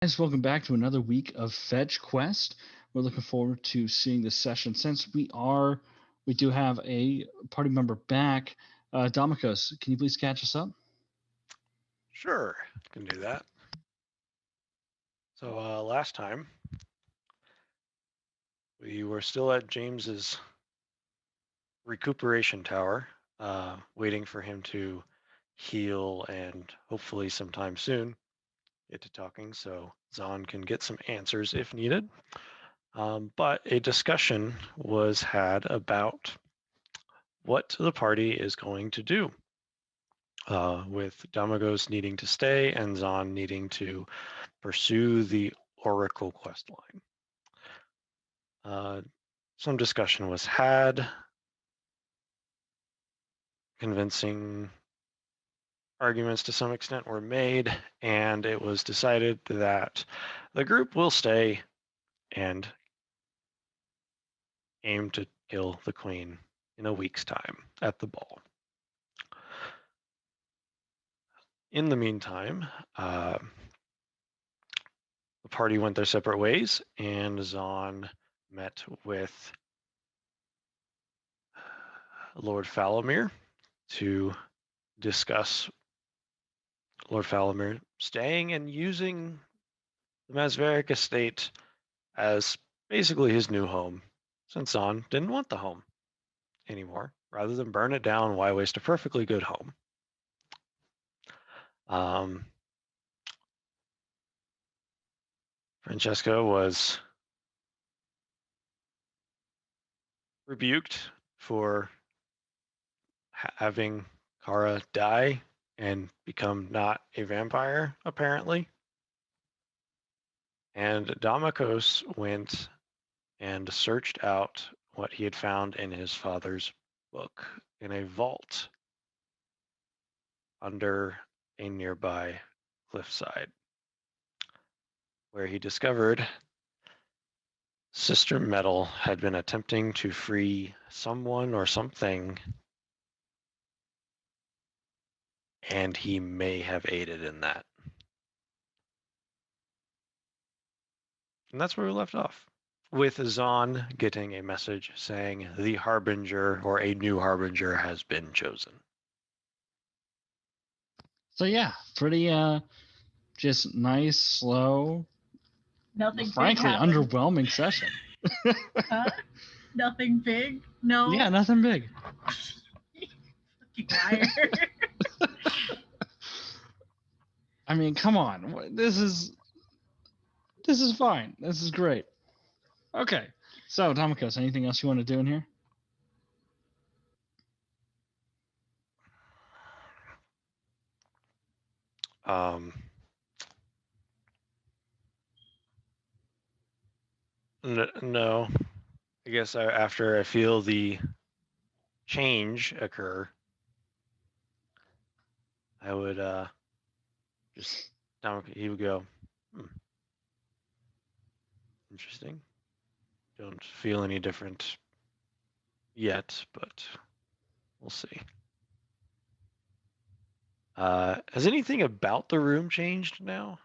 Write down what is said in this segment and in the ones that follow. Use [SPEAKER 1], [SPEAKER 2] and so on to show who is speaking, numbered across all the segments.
[SPEAKER 1] Guys, welcome back to another week of FetchQuest. We're looking forward to seeing this session. Since we do have a party member back. Domikos, can you please catch us up?
[SPEAKER 2] Sure, can do that. So last time we were still at James's recuperation tower, waiting for him to heal and hopefully sometime soon get to talking so Zahn can get some answers if needed. But a discussion was had about what the party is going to do, with Damagos needing to stay and Zahn needing to pursue the Oracle quest line. Some discussion was had, convincing arguments to some extent were made, and it was decided that the group will stay and aim to kill the queen in a week's time at the ball. In the meantime, the party went their separate ways, and Zahn met with Lord Falomir to discuss Lord Falomir staying and using the Masveric estate as basically his new home, since Zahn didn't want the home anymore. Rather than burn it down, why waste a perfectly good home? Francesca was rebuked for having Kara die and become not a vampire, apparently. And Damokos went and searched out what he had found in his father's book in a vault under a nearby cliffside, where he discovered Sister Metal had been attempting to free someone or something, and he may have aided in that. And that's where we left off, with Zahn getting a message saying the Harbinger, or a new Harbinger, has been chosen.
[SPEAKER 1] So yeah, pretty just nice, slow,
[SPEAKER 3] Nothing
[SPEAKER 1] frankly
[SPEAKER 3] big happened.
[SPEAKER 1] underwhelming session.
[SPEAKER 3] Huh? Nothing big? No.
[SPEAKER 1] Yeah, nothing big.
[SPEAKER 3] Fucking liar.
[SPEAKER 1] I mean, come on. This is fine. This is great. Okay. So, Domikos, anything else you want to do in here?
[SPEAKER 2] No. I guess after I feel the change occur, I would just, he would go, interesting. Don't feel any different yet, but we'll see. Has anything about the room changed now?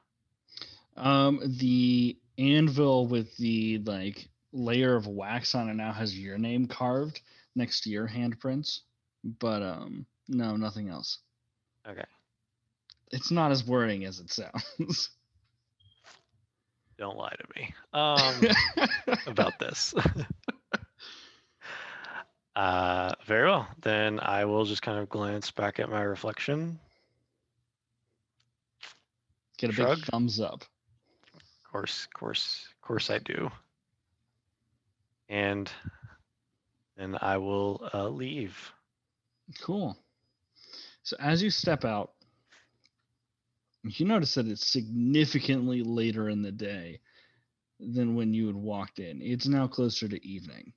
[SPEAKER 1] The anvil with the layer of wax on it now has your name carved next to your handprints, but no, nothing else.
[SPEAKER 2] Okay.
[SPEAKER 1] It's not as worrying as it sounds.
[SPEAKER 2] Don't lie to me about this. Very well. Then I will just kind of glance back at my reflection.
[SPEAKER 1] Get a
[SPEAKER 2] Shrug.
[SPEAKER 1] big thumbs up.
[SPEAKER 2] Of course I do. And then I will leave.
[SPEAKER 1] Cool. So as you step out, you notice that it's significantly later in the day than when you had walked in. It's now closer to evening.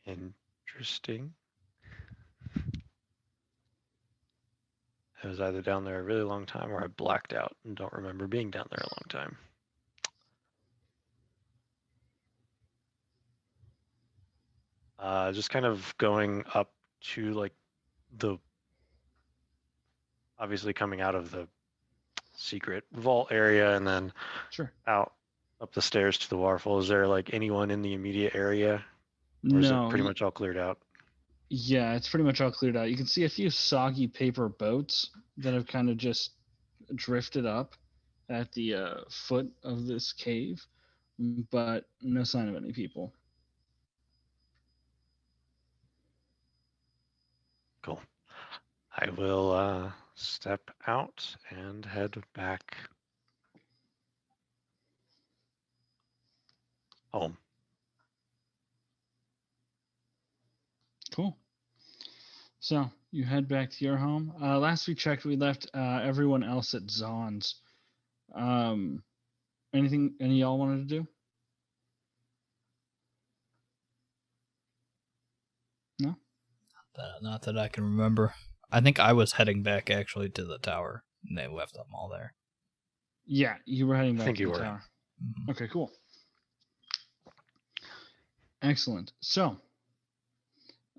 [SPEAKER 2] Interesting. I was either down there a really long time or I blacked out and don't remember being down there a long time. Just kind of going up to like obviously coming out of the secret vault area and then
[SPEAKER 1] Sure.
[SPEAKER 2] out up the stairs to the waterfall. Is there like anyone in the immediate area, or is it
[SPEAKER 1] No.
[SPEAKER 2] pretty much all cleared out?
[SPEAKER 1] Yeah, it's pretty much all cleared out. You can see a few soggy paper boats that have kind of just drifted up at the foot of this cave, but no sign of any people.
[SPEAKER 2] Cool. I will step out and head back home.
[SPEAKER 1] Cool. So you head back to your home. Last we checked, we left everyone else at Zahn's. Anything any of y'all wanted to do? No?
[SPEAKER 4] Not that I can remember. I think I was heading back actually to the tower, and they left them all there.
[SPEAKER 1] Yeah, you were heading
[SPEAKER 2] I
[SPEAKER 1] back
[SPEAKER 2] think
[SPEAKER 1] to
[SPEAKER 2] you
[SPEAKER 1] the
[SPEAKER 2] were.
[SPEAKER 1] tower.
[SPEAKER 4] Mhm.
[SPEAKER 1] Okay, cool. Excellent. So,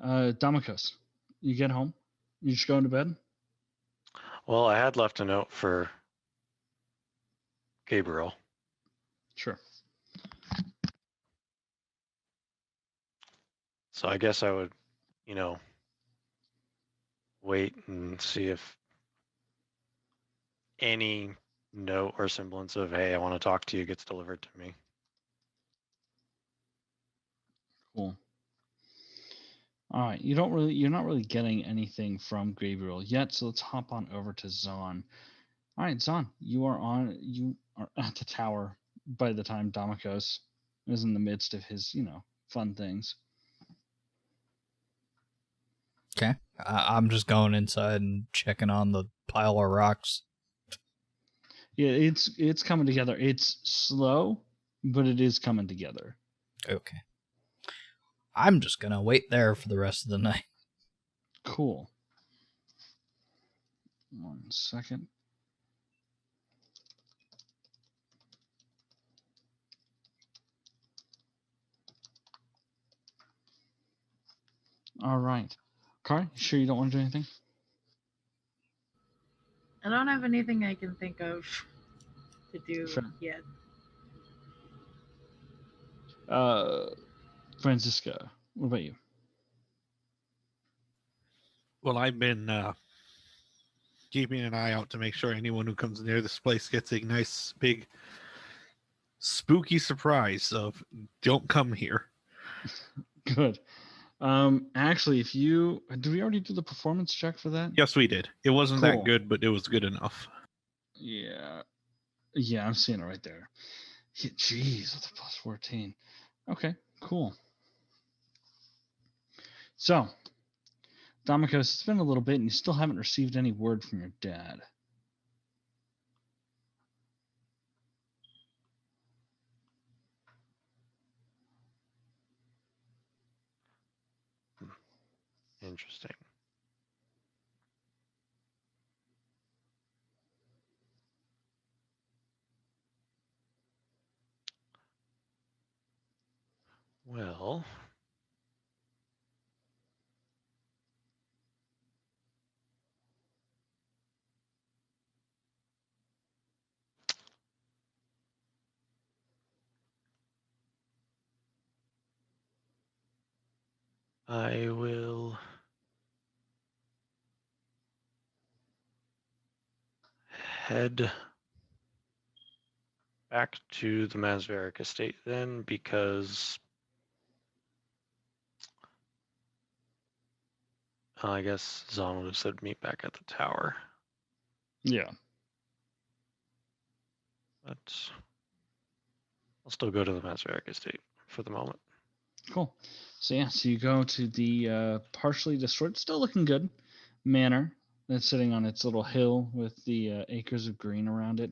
[SPEAKER 1] Damikos, you get home. You just going to bed?
[SPEAKER 2] Well, I had left a note for Gabriel.
[SPEAKER 1] Sure.
[SPEAKER 2] So I guess I would, wait and see if any note or semblance of, hey, I want to talk to you gets delivered to me.
[SPEAKER 1] Cool. All right. You're not really getting anything from Gabriel yet, so let's hop on over to Zahn. All right, Zahn, you are at the tower by the time Damikos is in the midst of his, fun things.
[SPEAKER 4] Okay. I'm just going inside and checking on the pile of rocks.
[SPEAKER 1] Yeah, it's coming together. It's slow, but it is coming together.
[SPEAKER 4] Okay. I'm just going to wait there for the rest of the night.
[SPEAKER 1] Cool. 1 second. All right. Car, you sure you don't want to do anything?
[SPEAKER 3] I don't have anything I can think of to do
[SPEAKER 1] Sure.
[SPEAKER 3] yet.
[SPEAKER 1] Francisca, what about you?
[SPEAKER 5] Well, I've been keeping an eye out to make sure anyone who comes near this place gets a nice big spooky surprise of don't come here.
[SPEAKER 1] Good. Actually, did we already do the performance check for that?
[SPEAKER 5] Yes, we did. It wasn't
[SPEAKER 1] Cool.
[SPEAKER 5] that good, but it was good enough.
[SPEAKER 1] Yeah, I'm seeing it right there. Yeah, jeez, with a plus 14. Okay, cool. So, Damikos, it's been a little bit, and you still haven't received any word from your dad.
[SPEAKER 2] Interesting. Well, I will head back to the Masveric estate then, because I guess Zahn would have said meet back at the tower.
[SPEAKER 1] Yeah.
[SPEAKER 2] But I'll still go to the Masveric estate for the moment.
[SPEAKER 1] Cool. So you go to the partially destroyed, still looking good, manor that's sitting on its little hill with the acres of green around it.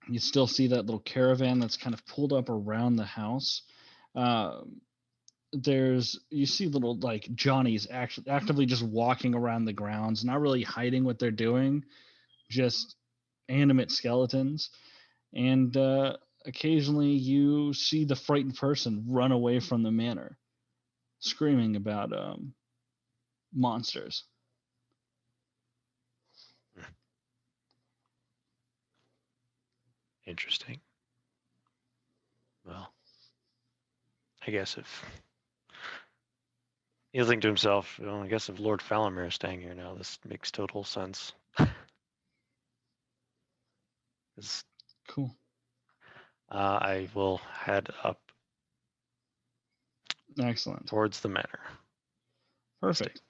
[SPEAKER 1] You still see that little caravan that's kind of pulled up around the house. You see little like Johnnies actually actively just walking around the grounds, not really hiding what they're doing, just animate skeletons. And occasionally you see the frightened person run away from the manor, screaming about monsters.
[SPEAKER 2] Interesting. Well, I guess if he'll think to himself, well, I guess if Lord Falamir is staying here now, this makes total sense. 'Cause,
[SPEAKER 1] Cool.
[SPEAKER 2] I will head up
[SPEAKER 1] Excellent.
[SPEAKER 2] towards the manor.
[SPEAKER 1] Perfect.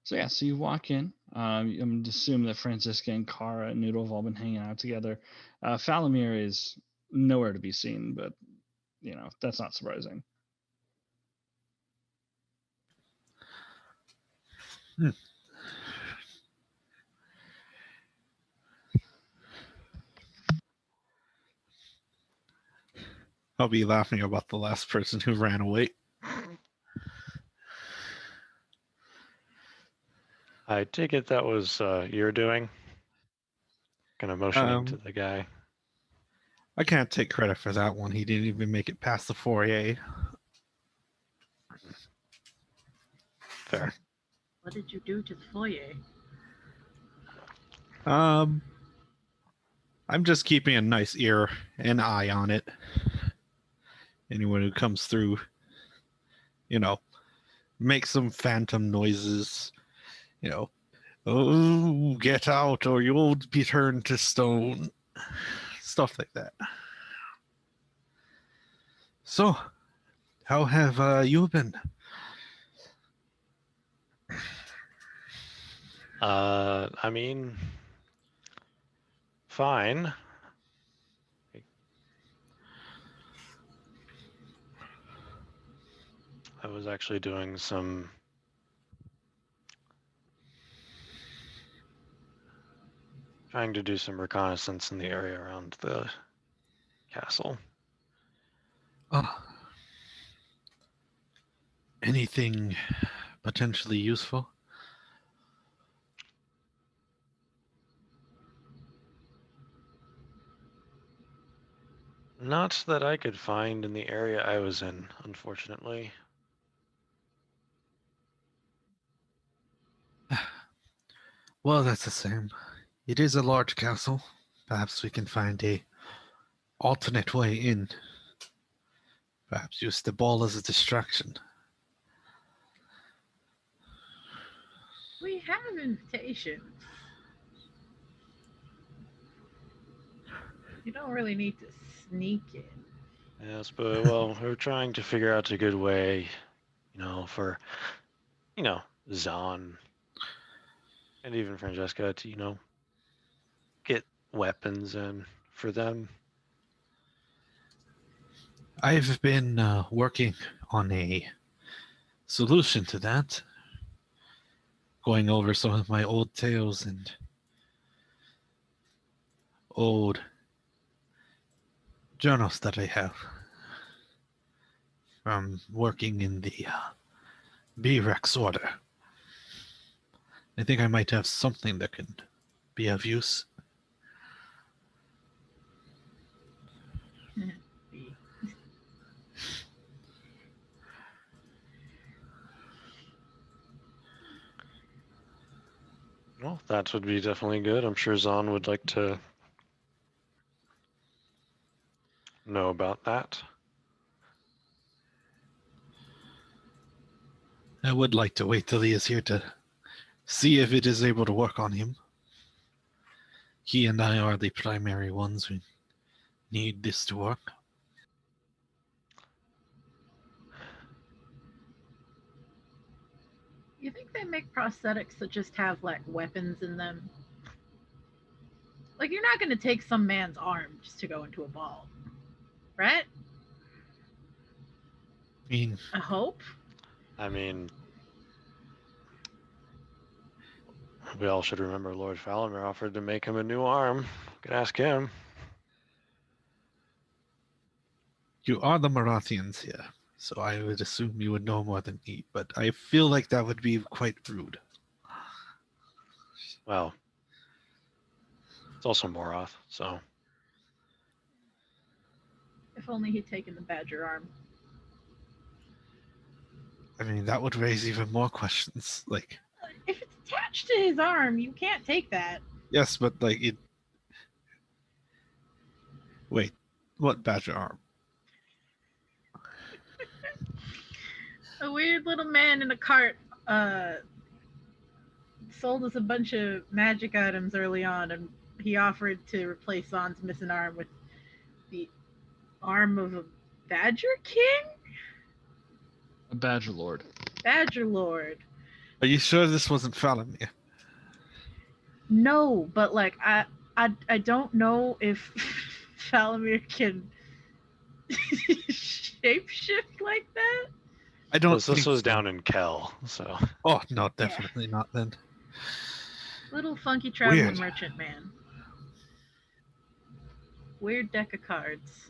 [SPEAKER 1] So yeah, so you walk in. I'm going to assume that Francisca and Kara and Noodle have all been hanging out together. Falamir is nowhere to be seen, but that's not surprising.
[SPEAKER 5] I'll be laughing about the last person who ran away.
[SPEAKER 2] I take it that was your doing? Kind of motioning to the guy.
[SPEAKER 5] I can't take credit for that one. He didn't even make it past the foyer.
[SPEAKER 2] Fair.
[SPEAKER 3] What did you do to the foyer?
[SPEAKER 5] I'm just keeping a nice ear and eye on it. Anyone who comes through, make some phantom noises, oh, get out or you'll be turned to stone. Stuff like that. So, how have you been?
[SPEAKER 2] I mean, fine. I was actually doing some trying to do some reconnaissance in the area around the castle.
[SPEAKER 5] Anything potentially useful?
[SPEAKER 2] Not that I could find in the area I was in, unfortunately.
[SPEAKER 5] Well, that's the same. It is a large castle. Perhaps we can find a alternate way in. Perhaps use the ball as a distraction.
[SPEAKER 3] We have invitations. You don't really need to sneak in.
[SPEAKER 2] Yes, but well, we're trying to figure out a good way, for, Zahn and even Francesca to, get weapons in for them.
[SPEAKER 5] I've been working on a solution to that. Going over some of my old tales and old journals that I have from working in the B-Rex order. I think I might have something that can be of use.
[SPEAKER 2] Well, that would be definitely good. I'm sure Zahn would like to know about that.
[SPEAKER 5] I would like to wait till he is here to see if it is able to work on him. He and I are the primary ones who need this to work.
[SPEAKER 3] You think they make prosthetics that just have like weapons in them? Like you're not going to take some man's arm just to go into a ball, right?
[SPEAKER 5] I mean,
[SPEAKER 3] I hope.
[SPEAKER 2] I mean, we all should remember Lord Falamir offered to make him a new arm. Could ask him.
[SPEAKER 5] you are the Marathians here, so I would assume you would know more than me, but I feel like that would be quite rude.
[SPEAKER 2] Well, it's also Moroth, so.
[SPEAKER 3] If only he'd taken the badger arm.
[SPEAKER 5] I mean, that would raise even more questions. Like,
[SPEAKER 3] If it's attached to his arm, you can't take that.
[SPEAKER 5] yes, but like it. Wait, what badger arm?
[SPEAKER 3] A weird little man in a cart sold us a bunch of magic items early on, and he offered to replace Zon's missing arm with the arm of a badger king?
[SPEAKER 1] A badger lord.
[SPEAKER 3] Badger lord.
[SPEAKER 5] Are you sure this wasn't Falamir?
[SPEAKER 3] No, but like I don't know if Falamir can shapeshift like that.
[SPEAKER 5] I don't.
[SPEAKER 2] This
[SPEAKER 5] think
[SPEAKER 2] was
[SPEAKER 5] so.
[SPEAKER 2] down in Kel, so
[SPEAKER 5] Oh no, definitely not then.
[SPEAKER 3] Little funky traveling
[SPEAKER 5] Weird.
[SPEAKER 3] merchant man. Weird deck of cards.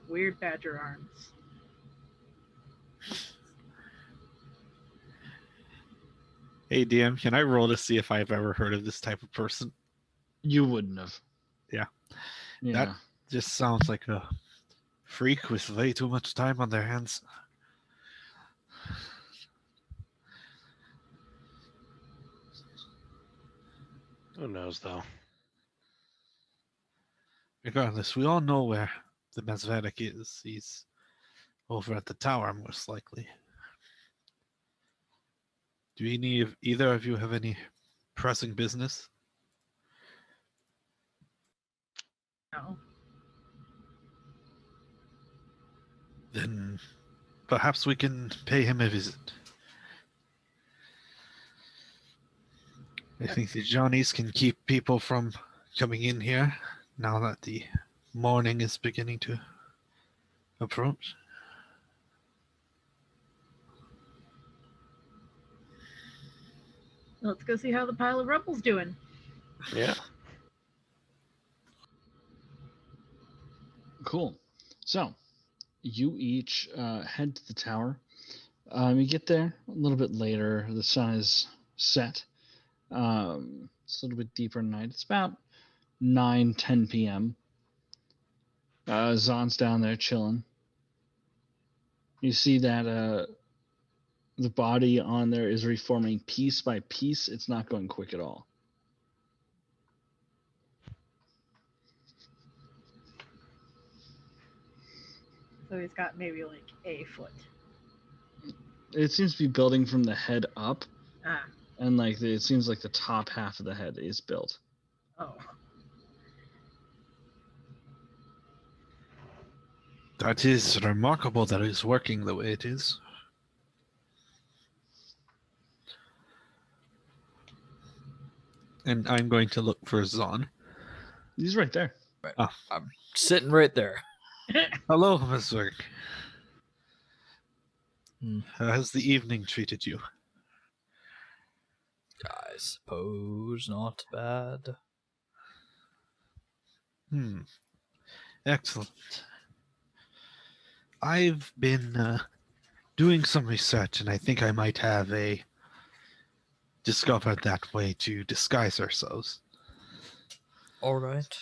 [SPEAKER 3] Weird badger arms.
[SPEAKER 5] Hey DM, can I roll to see if I've ever heard of this type of person?
[SPEAKER 1] You wouldn't have.
[SPEAKER 5] Yeah.
[SPEAKER 1] Yeah.
[SPEAKER 5] That just sounds like a freak with way too much time on their hands.
[SPEAKER 2] who knows though.
[SPEAKER 5] Regardless, we all know where the Mesvedic is. He's over at the tower, most likely. Do either of you have any pressing business?
[SPEAKER 3] No.
[SPEAKER 5] Then perhaps we can pay him a visit. I think the Johnnies can keep people from coming in here now that the morning is beginning to approach.
[SPEAKER 3] Let's go see how the pile of rubble's doing.
[SPEAKER 2] Yeah.
[SPEAKER 1] Cool. So, you each head to the tower. You get there a little bit later. The sun is set. It's a little bit deeper at night. It's about 9-10 p.m. Zon's down there chilling. You see that the body on there is reforming piece by piece. It's not going quick at all.
[SPEAKER 3] So he's got maybe like a foot.
[SPEAKER 1] It seems to be building from the head up,
[SPEAKER 3] Ah.
[SPEAKER 1] and like it seems like the top half of the head is built.
[SPEAKER 3] Oh.
[SPEAKER 5] That is remarkable that it's working the way it is. And I'm going to look for Zon.
[SPEAKER 1] He's right there.
[SPEAKER 4] I'm sitting right there.
[SPEAKER 5] Hello, Miss Zerg.
[SPEAKER 4] Hmm.
[SPEAKER 5] How has the evening treated you?
[SPEAKER 4] I suppose not bad.
[SPEAKER 5] Excellent. I've been doing some research, and I think I might have discovered that way to disguise ourselves.
[SPEAKER 4] All right.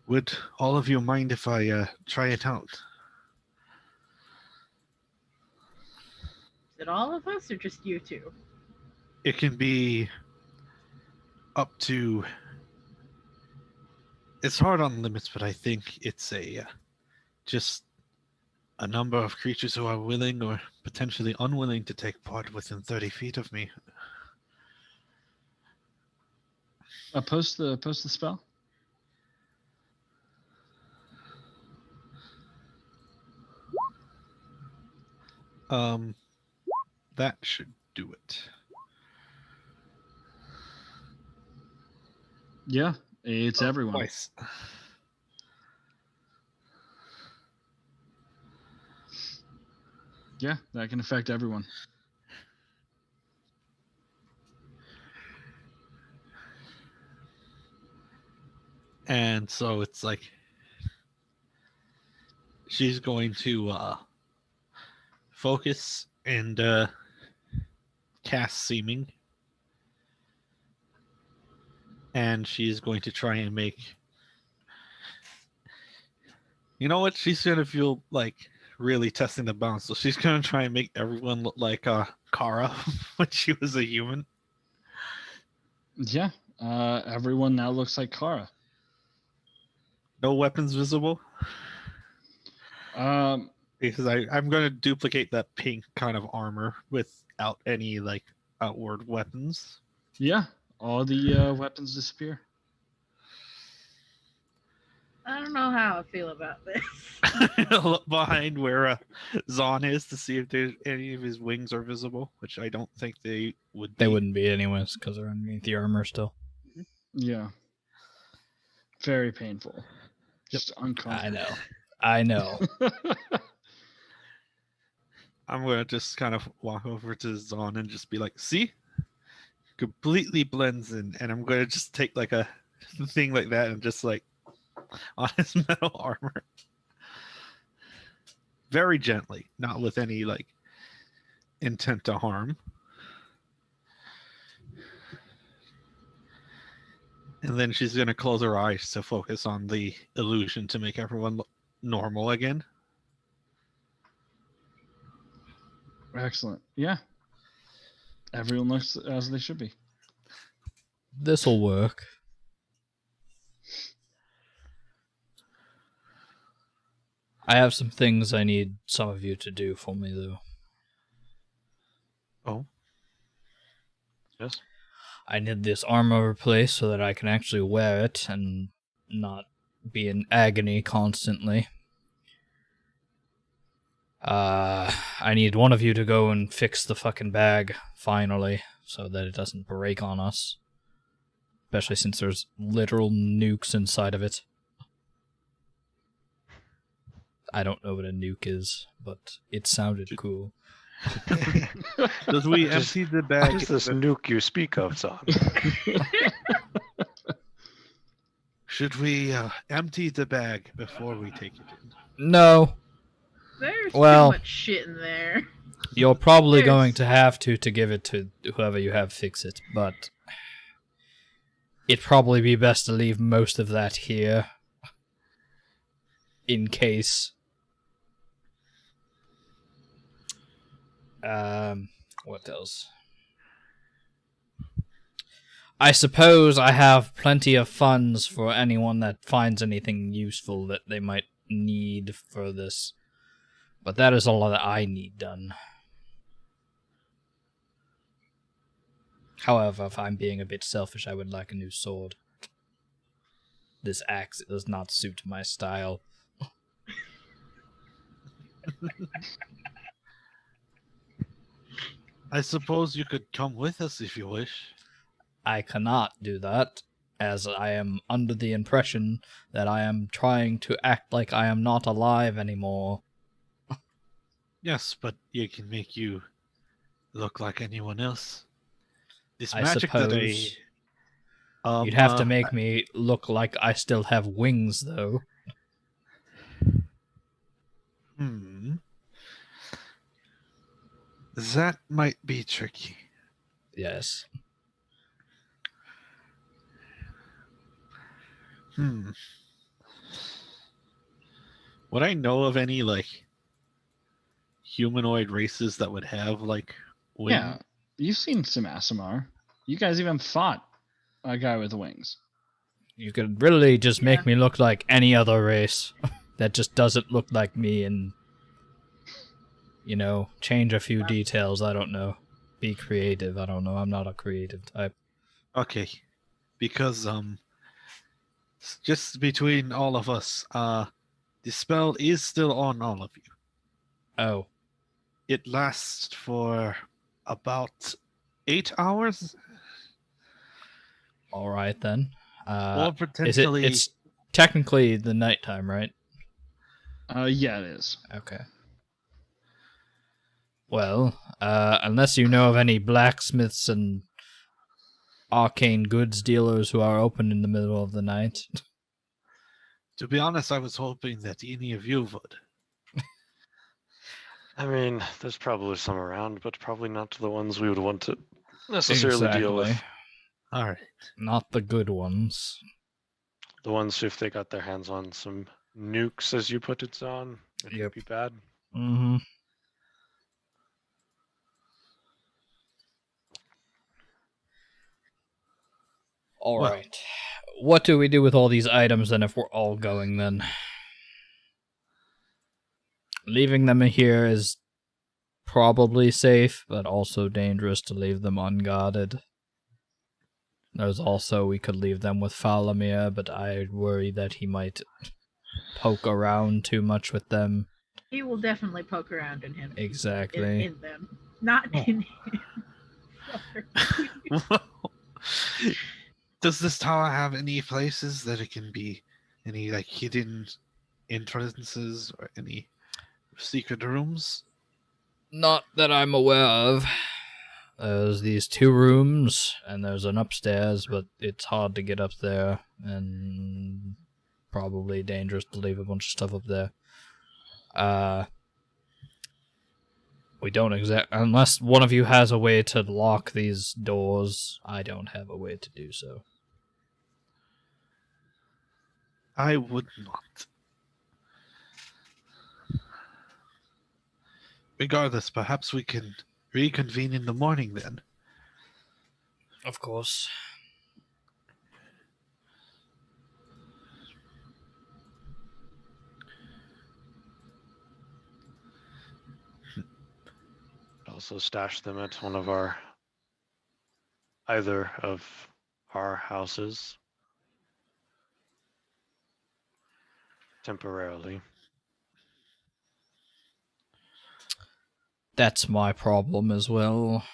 [SPEAKER 5] Would all of you mind if I try it out?
[SPEAKER 3] Is it all of us or just you two?
[SPEAKER 5] It can be up to... It's hard on limits, but I think it's just a number of creatures who are willing or potentially unwilling to take part within 30 feet of me.
[SPEAKER 1] Post the spell.
[SPEAKER 5] That should do it.
[SPEAKER 1] Yeah, it's everyone.
[SPEAKER 5] Twice.
[SPEAKER 1] Yeah, that can affect everyone.
[SPEAKER 5] And so it's like she's going to focus and cast Seeming. And she's going to try and make... You know what? She's gonna feel like really testing the bounds. So she's gonna try and make everyone look like Kara when she was a human.
[SPEAKER 1] Yeah. Everyone now looks like Kara.
[SPEAKER 5] No weapons visible.
[SPEAKER 1] Um,
[SPEAKER 5] Because I'm gonna duplicate that pink kind of armor without any like outward weapons.
[SPEAKER 1] yeah. All the weapons disappear.
[SPEAKER 3] I don't know how I feel about this.
[SPEAKER 5] Look behind where Zahn is to see if there's any of his wings are visible, which I don't think they would.
[SPEAKER 4] They
[SPEAKER 5] be.
[SPEAKER 4] wouldn't be anyways because they're underneath the armor still.
[SPEAKER 1] Yeah. Very painful. Just uncomfortable.
[SPEAKER 4] I know.
[SPEAKER 5] I'm gonna just kind of walk over to Zahn and just be like, "See, completely blends in," and I'm gonna just take like a thing like that and just like on his metal armor, very gently, not with any like intent to harm. And then she's gonna close her eyes to focus on the illusion to make everyone look normal again.
[SPEAKER 1] Excellent. Yeah. Everyone looks as they should be.
[SPEAKER 4] This'll work. I have some things I need some of you to do for me, though.
[SPEAKER 2] Oh. Yes.
[SPEAKER 4] I need this armor replaced so that I can actually wear it and not be in agony constantly. I need one of you to go and fix the fucking bag, finally, so that it doesn't break on us. Especially since there's literal nukes inside of it. I don't know what a nuke is, but it sounded cool.
[SPEAKER 5] Does we
[SPEAKER 2] Just-
[SPEAKER 5] empty the
[SPEAKER 2] What
[SPEAKER 5] bag?
[SPEAKER 2] is this nuke you speak of, Zahn?
[SPEAKER 5] Should we empty the bag before we take it in?
[SPEAKER 4] No,
[SPEAKER 3] There's
[SPEAKER 4] Well-
[SPEAKER 3] too much shit in there.
[SPEAKER 4] you're probably
[SPEAKER 3] There's-
[SPEAKER 4] going to have to give it to whoever you have fix it, but it'd probably be best to leave most of that here in case. What else? I suppose I have plenty of funds for anyone that finds anything useful that they might need for this. But that is all that I need done. However, if I'm being a bit selfish, I would like a new sword. This axe does not suit my style.
[SPEAKER 5] I suppose you could come with us if you wish.
[SPEAKER 4] I cannot do that, as I am under the impression that I am trying to act like I am not alive anymore.
[SPEAKER 5] Yes, but it can make you look like anyone else. This
[SPEAKER 4] I
[SPEAKER 5] magic that
[SPEAKER 4] suppose
[SPEAKER 5] I
[SPEAKER 4] you'd have to make me look like I still have wings, though.
[SPEAKER 5] That might be tricky.
[SPEAKER 4] Yes.
[SPEAKER 5] Would I know of any like humanoid races that would have like wings?
[SPEAKER 1] Yeah. You've seen some Asimar. You guys even fought a guy with wings.
[SPEAKER 4] You could really just make
[SPEAKER 3] Yeah.
[SPEAKER 4] me look like any other race that just doesn't look like me and, you know, change a few details. I don't know. Be creative. I don't know. I'm not a creative type.
[SPEAKER 5] Okay. Because just between all of us, the spell is still on all of you.
[SPEAKER 4] Oh,
[SPEAKER 5] It lasts for about 8 hours,
[SPEAKER 4] all right then.
[SPEAKER 5] or
[SPEAKER 4] Is
[SPEAKER 5] potentially.
[SPEAKER 4] it's technically the nighttime, right?
[SPEAKER 1] Yeah, it is.
[SPEAKER 4] Okay. Well, unless you know of any blacksmiths and arcane goods dealers who are open in the middle of the night.
[SPEAKER 5] To be honest, I was hoping that any of you would.
[SPEAKER 2] I mean, there's probably some around, but probably not the ones we would want to necessarily deal with.
[SPEAKER 4] Exactly.
[SPEAKER 5] All right.
[SPEAKER 4] Not the good ones.
[SPEAKER 2] The ones if they got their hands on some nukes, as you put it, Zon. It
[SPEAKER 4] Yep.
[SPEAKER 2] would be bad.
[SPEAKER 4] Mm-hmm. All
[SPEAKER 5] Well-
[SPEAKER 4] right. What do we do with all these items then if we're all going then? Leaving them here is probably safe, but also dangerous to leave them unguarded. There's also, we could leave them with Falamir, but I worry that he might poke around too much with them.
[SPEAKER 3] He will definitely poke around in him.
[SPEAKER 4] Exactly.
[SPEAKER 3] In them. Not in him.
[SPEAKER 5] Does this tower have any places that it can be, any like hidden entrances or any secret rooms?
[SPEAKER 4] Not that I'm aware of. There's these 2 rooms, and there's an upstairs, but it's hard to get up there, and probably dangerous to leave a bunch of stuff up there. We don't unless one of you has a way to lock these doors, I don't have a way to do so.
[SPEAKER 5] I would not. Regardless, perhaps we can reconvene in the morning then.
[SPEAKER 4] Of course.
[SPEAKER 2] Also stash them at either of our houses. Temporarily.
[SPEAKER 4] That's my problem as well.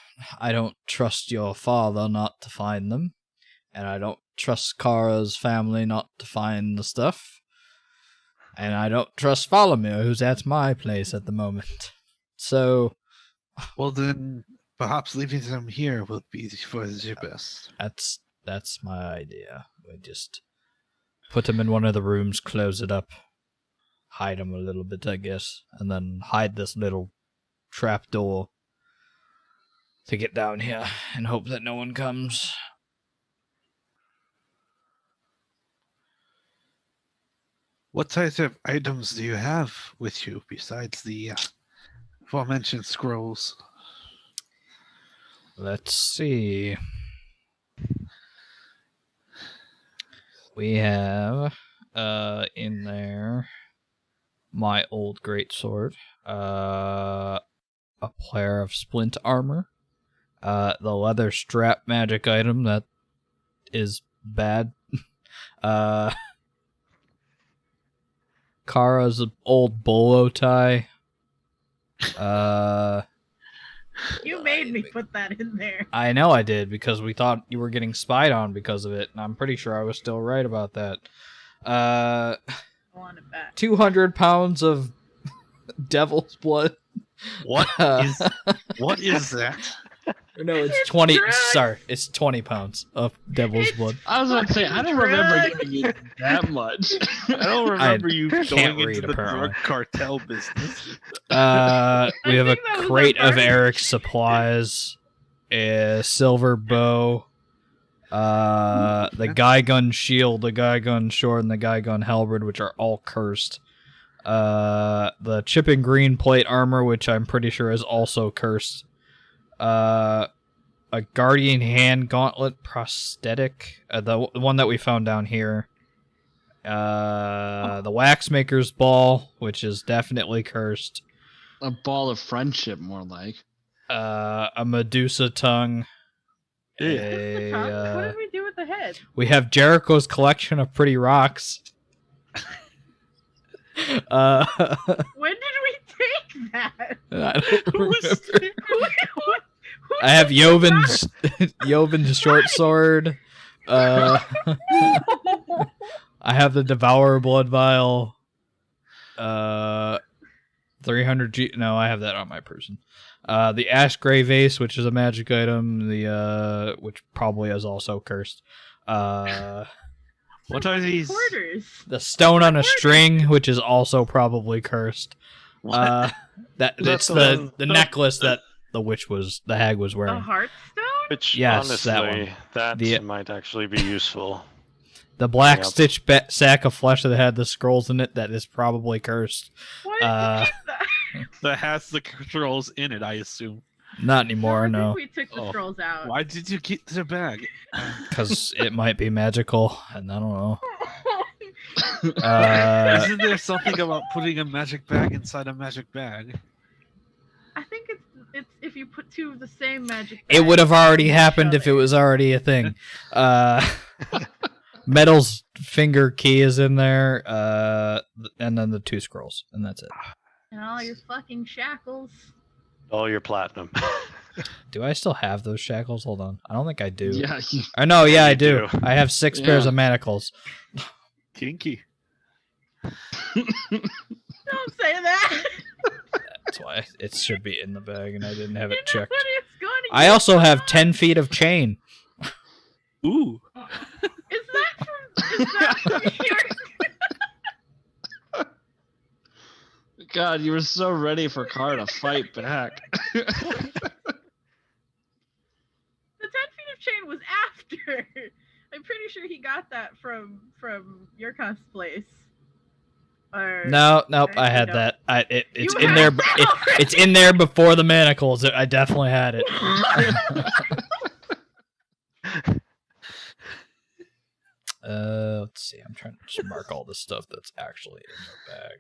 [SPEAKER 4] I don't trust your father not to find them, and I don't trust Kara's family not to find the stuff, and I don't trust Falamir, who's at my place at the moment. So,
[SPEAKER 5] Well then, perhaps leaving them here will be for the best.
[SPEAKER 4] that's my idea. We just put them in one of the rooms, close it up, hide them a little bit, I guess, and then hide this little trap door to get down here and hope that no one comes.
[SPEAKER 5] What types of items do you have with you besides the aforementioned scrolls?
[SPEAKER 4] Let's see. We have in there my old greatsword, a pair of splint armor, the leather strap magic item that is bad, Kara's old bolo tie,
[SPEAKER 3] You made me put that in there.
[SPEAKER 4] I know I did, because we thought you were getting spied on because of it, and I'm pretty sure I was still right about that.
[SPEAKER 3] I want it back.
[SPEAKER 4] 200 pounds of devil's blood.
[SPEAKER 5] What is that?
[SPEAKER 4] No, it's
[SPEAKER 3] It's
[SPEAKER 4] 20.
[SPEAKER 3] drugs.
[SPEAKER 4] Sorry, it's 20 pounds of devil's
[SPEAKER 3] It's-
[SPEAKER 4] blood.
[SPEAKER 1] I was about to say, I don't remember giving you that much.
[SPEAKER 5] I don't remember you
[SPEAKER 4] can't
[SPEAKER 5] going
[SPEAKER 4] read,
[SPEAKER 5] into the
[SPEAKER 4] apparently.
[SPEAKER 5] drug cartel business.
[SPEAKER 4] We have a
[SPEAKER 3] think that was
[SPEAKER 4] crate
[SPEAKER 3] our
[SPEAKER 4] of
[SPEAKER 3] first-
[SPEAKER 4] Eric's supplies, a silver bow, the guy gun shield, the guy gun sword, and the guy gun halberd, which are all cursed. The chipping green plate armor, which I'm pretty sure is also cursed. A guardian hand gauntlet prosthetic, the one that we found down here. The waxmaker's ball, which is definitely cursed.
[SPEAKER 1] A ball of friendship, more like.
[SPEAKER 4] A Medusa tongue.
[SPEAKER 3] What did we do with the head?
[SPEAKER 4] We have Jericho's collection of pretty rocks.
[SPEAKER 3] When did we take that?
[SPEAKER 4] I don't
[SPEAKER 5] Who's-
[SPEAKER 4] remember.
[SPEAKER 3] Who
[SPEAKER 4] I have
[SPEAKER 3] took
[SPEAKER 4] Yovin's short sword. I have the Devourer blood vial. 300 G. No, I have that on my person. The Ash Gray vase, which is a magic item. The which probably is also cursed.
[SPEAKER 5] What are these?
[SPEAKER 3] Quarters.
[SPEAKER 4] The stone on a string, which is also probably cursed.
[SPEAKER 5] What?
[SPEAKER 4] That
[SPEAKER 2] That's
[SPEAKER 4] it's
[SPEAKER 2] the
[SPEAKER 4] the
[SPEAKER 2] one-
[SPEAKER 4] necklace that the hag was
[SPEAKER 3] The
[SPEAKER 4] wearing.
[SPEAKER 3] Heartstone?
[SPEAKER 2] Which
[SPEAKER 4] Yes,
[SPEAKER 2] honestly,
[SPEAKER 4] that one.
[SPEAKER 2] that
[SPEAKER 4] The-
[SPEAKER 2] might actually be useful.
[SPEAKER 4] The black
[SPEAKER 2] Yep.
[SPEAKER 4] stitch sack of flesh that had the scrolls in it that is probably cursed.
[SPEAKER 3] Why did you keep that?
[SPEAKER 5] That has the controls in it, I assume.
[SPEAKER 4] Not
[SPEAKER 3] I
[SPEAKER 4] anymore,
[SPEAKER 3] think
[SPEAKER 4] no.
[SPEAKER 3] we took the
[SPEAKER 5] Oh,
[SPEAKER 3] scrolls out.
[SPEAKER 5] Why did you keep the bag?
[SPEAKER 4] Because it might be magical, and I don't know.
[SPEAKER 5] Isn't there something about putting a magic bag inside a magic bag?
[SPEAKER 3] I think it's if you put two of the same magic.
[SPEAKER 4] It would have
[SPEAKER 3] bags
[SPEAKER 4] already
[SPEAKER 3] in
[SPEAKER 4] happened
[SPEAKER 3] each
[SPEAKER 4] if it was
[SPEAKER 3] other.
[SPEAKER 4] already a thing. Metal's finger key is in there, and then the 2 scrolls, and that's it.
[SPEAKER 3] And all your fucking shackles.
[SPEAKER 2] All your platinum.
[SPEAKER 4] Do I still have those shackles? Hold on. I don't think I do.
[SPEAKER 1] Yeah, you,
[SPEAKER 4] Or no, yeah, I
[SPEAKER 2] You
[SPEAKER 4] do.
[SPEAKER 2] do.
[SPEAKER 4] I have 6 pairs
[SPEAKER 1] Yeah.
[SPEAKER 4] of manacles.
[SPEAKER 5] Kinky.
[SPEAKER 3] Don't say that.
[SPEAKER 4] That's why it should be in the bag, and I didn't have it
[SPEAKER 3] You know
[SPEAKER 4] checked.
[SPEAKER 3] what it's going to
[SPEAKER 4] I
[SPEAKER 3] get
[SPEAKER 4] also have
[SPEAKER 3] on?
[SPEAKER 4] 10 feet of chain.
[SPEAKER 5] Ooh.
[SPEAKER 3] Is that from your?
[SPEAKER 1] God, you were so ready for Carr to fight back.
[SPEAKER 3] The 10 feet of chain was after. I'm pretty sure he got that from Yurkov's place. Or
[SPEAKER 4] No, nope,
[SPEAKER 3] I
[SPEAKER 4] I had
[SPEAKER 3] don't.
[SPEAKER 4] that. It's
[SPEAKER 3] You
[SPEAKER 4] in
[SPEAKER 3] had
[SPEAKER 4] there.
[SPEAKER 3] that already?
[SPEAKER 4] It's in there before the manacles. I definitely had it. Let's see. I'm trying to just mark all the stuff that's actually in the bag.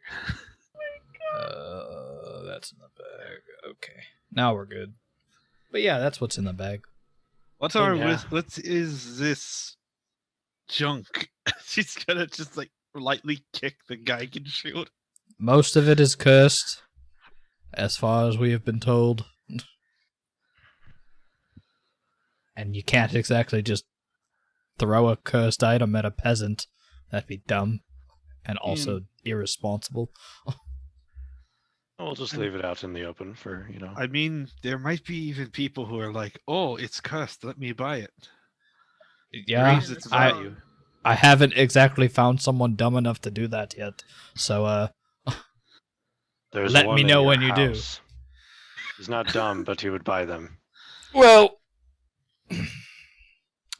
[SPEAKER 4] That's in the bag. Okay, now we're good. But yeah, that's what's in the bag.
[SPEAKER 5] What
[SPEAKER 2] Yeah.
[SPEAKER 5] what is this junk? She's gonna just like lightly kick the Geigen shield.
[SPEAKER 4] Most of it is cursed, as far as we have been told. And you can't exactly just throw a cursed item at a peasant. That'd be dumb. And also irresponsible.
[SPEAKER 2] We'll just leave it out in the open for,
[SPEAKER 5] I mean, there might be even people who are like, "Oh, it's cursed. Let me buy it."
[SPEAKER 4] Yeah,
[SPEAKER 5] Raise its
[SPEAKER 3] I-
[SPEAKER 5] value.
[SPEAKER 4] I haven't exactly found someone dumb enough to do that yet. So,
[SPEAKER 2] There's
[SPEAKER 4] Let
[SPEAKER 2] one
[SPEAKER 4] me
[SPEAKER 2] in
[SPEAKER 4] know
[SPEAKER 2] your
[SPEAKER 4] when you do.
[SPEAKER 2] house. He's not dumb, but he would buy them.
[SPEAKER 4] well,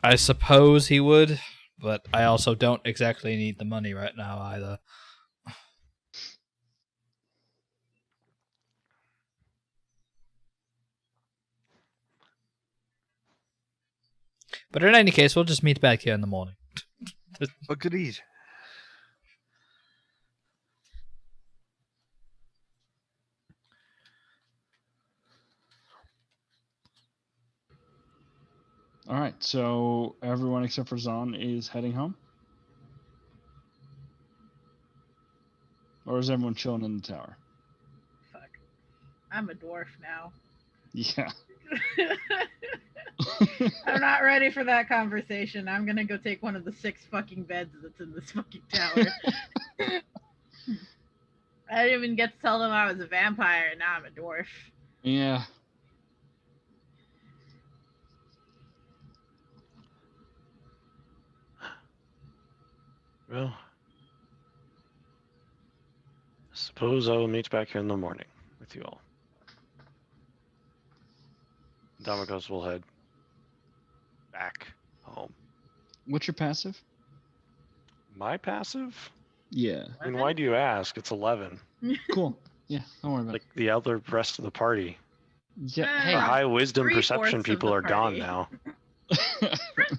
[SPEAKER 4] I suppose he would, but I also don't exactly need the money right now either. But in any case, we'll just meet back here in the morning.
[SPEAKER 5] Agreed.
[SPEAKER 1] All right, so everyone except for Zahn is heading home? Or is everyone chilling in the tower?
[SPEAKER 3] Fuck. I'm a dwarf now.
[SPEAKER 1] Yeah.
[SPEAKER 3] I'm not ready for that conversation. I'm gonna go take one of the 6 fucking beds that's in this fucking tower. I didn't even get to tell them I was a vampire, and now I'm a dwarf.
[SPEAKER 1] Yeah.
[SPEAKER 2] Well, suppose I will meet back here in the morning with you all. Damagos will head back home.
[SPEAKER 1] What's your passive?
[SPEAKER 2] My passive?
[SPEAKER 1] Yeah.
[SPEAKER 2] I mean, why do you ask? It's 11.
[SPEAKER 1] Cool. Yeah, don't worry about
[SPEAKER 2] Like the other rest of the party.
[SPEAKER 1] it. Yeah,
[SPEAKER 3] Uh,
[SPEAKER 1] hey.
[SPEAKER 2] Our high wisdom
[SPEAKER 3] 3/4
[SPEAKER 2] perception
[SPEAKER 3] of
[SPEAKER 2] people
[SPEAKER 3] the
[SPEAKER 2] are gone
[SPEAKER 3] party.
[SPEAKER 2] now.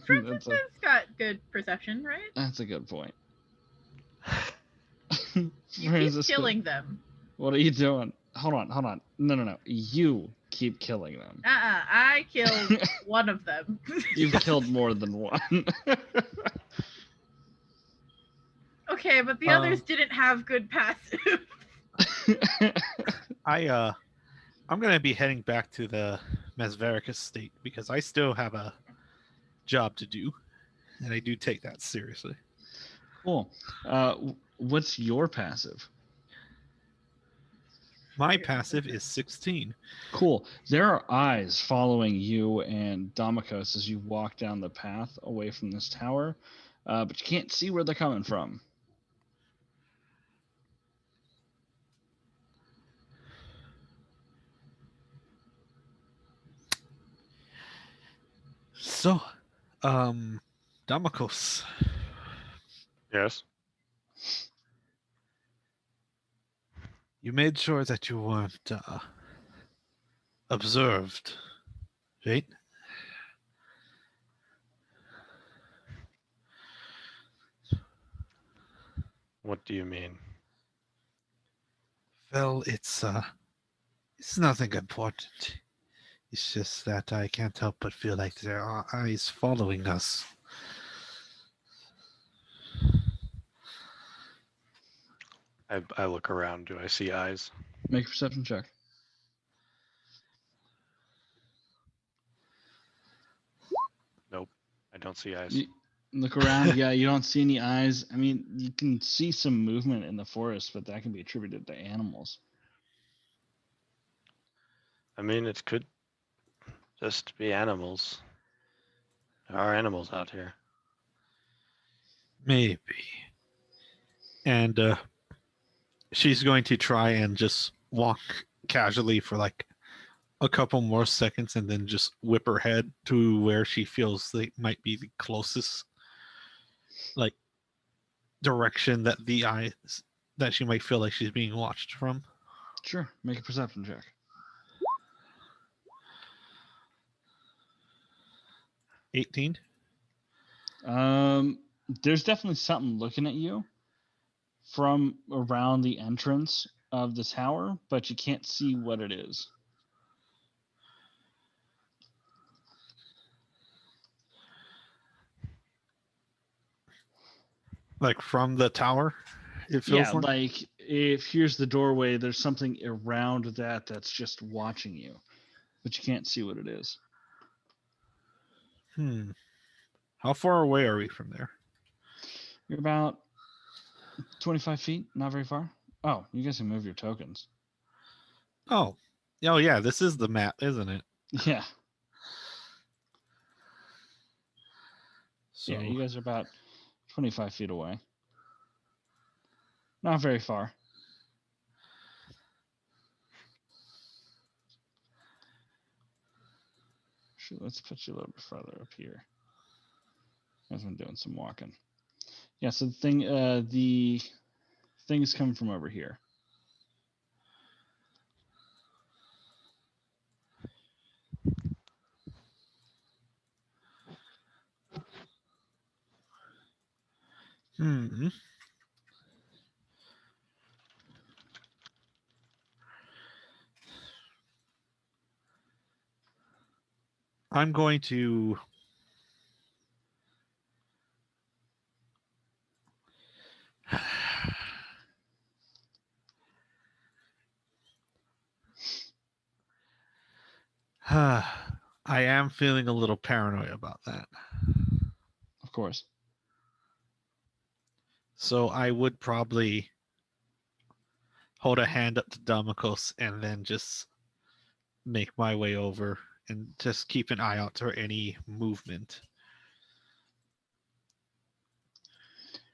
[SPEAKER 3] Princess got good perception, right?
[SPEAKER 1] That's a good point.
[SPEAKER 3] You keep
[SPEAKER 1] Francis,
[SPEAKER 3] killing them.
[SPEAKER 1] what are you doing? Hold on. No. You keep killing them.
[SPEAKER 3] I killed one of them.
[SPEAKER 1] You've killed more than one.
[SPEAKER 3] Okay, but the others didn't have good passive.
[SPEAKER 5] I'm gonna be heading back to the Mesveric estate because I still have a job to do, and I do take that seriously.
[SPEAKER 1] Cool. What's your passive?
[SPEAKER 5] My passive is 16.
[SPEAKER 1] Cool. There are eyes following you and Damokos as you walk down the path away from this tower, but you can't see where they're coming from.
[SPEAKER 5] So, Damokos,
[SPEAKER 2] Yes.
[SPEAKER 5] You made sure that you weren't observed, right?
[SPEAKER 2] What do you mean?
[SPEAKER 5] Well, it's nothing important. It's just that I can't help but feel like there are eyes following us.
[SPEAKER 2] I look around. Do I see eyes?
[SPEAKER 1] Make a perception check.
[SPEAKER 2] Nope. I don't see eyes.
[SPEAKER 1] You look around. Yeah, you don't see any eyes. I mean, you can see some movement in the forest, but that can be attributed to animals.
[SPEAKER 2] I mean, it could just be animals. There are animals out here.
[SPEAKER 5] Maybe. And she's going to try and just walk casually for like a couple more seconds and then just whip her head to where she feels they might be the closest like direction that the eyes that she might feel like she's being watched from.
[SPEAKER 1] Sure. Make a perception check.
[SPEAKER 5] 18.
[SPEAKER 1] There's definitely something looking at you from around the entrance of the tower, but you can't see what it is.
[SPEAKER 5] Like from the tower, it feels
[SPEAKER 1] Yeah,
[SPEAKER 5] like.
[SPEAKER 1] like if here's the doorway, there's something around that that's just watching you, but you can't see what it is.
[SPEAKER 5] How far away are we from there?
[SPEAKER 1] You're about 25 feet, not very far. Oh, you guys can move your tokens.
[SPEAKER 5] Oh yeah, this is the map, isn't it?
[SPEAKER 1] Yeah.
[SPEAKER 5] So
[SPEAKER 1] Yeah, you guys are about 25 feet away. Not very far. Actually, let's put you a little bit further up here. I've been doing some walking. Yeah, so the thing is coming from over here.
[SPEAKER 5] I'm going to I am feeling a little paranoid about that.
[SPEAKER 1] Of course.
[SPEAKER 5] So I would probably hold a hand up to Damokos and then just make my way over and just keep an eye out for any movement.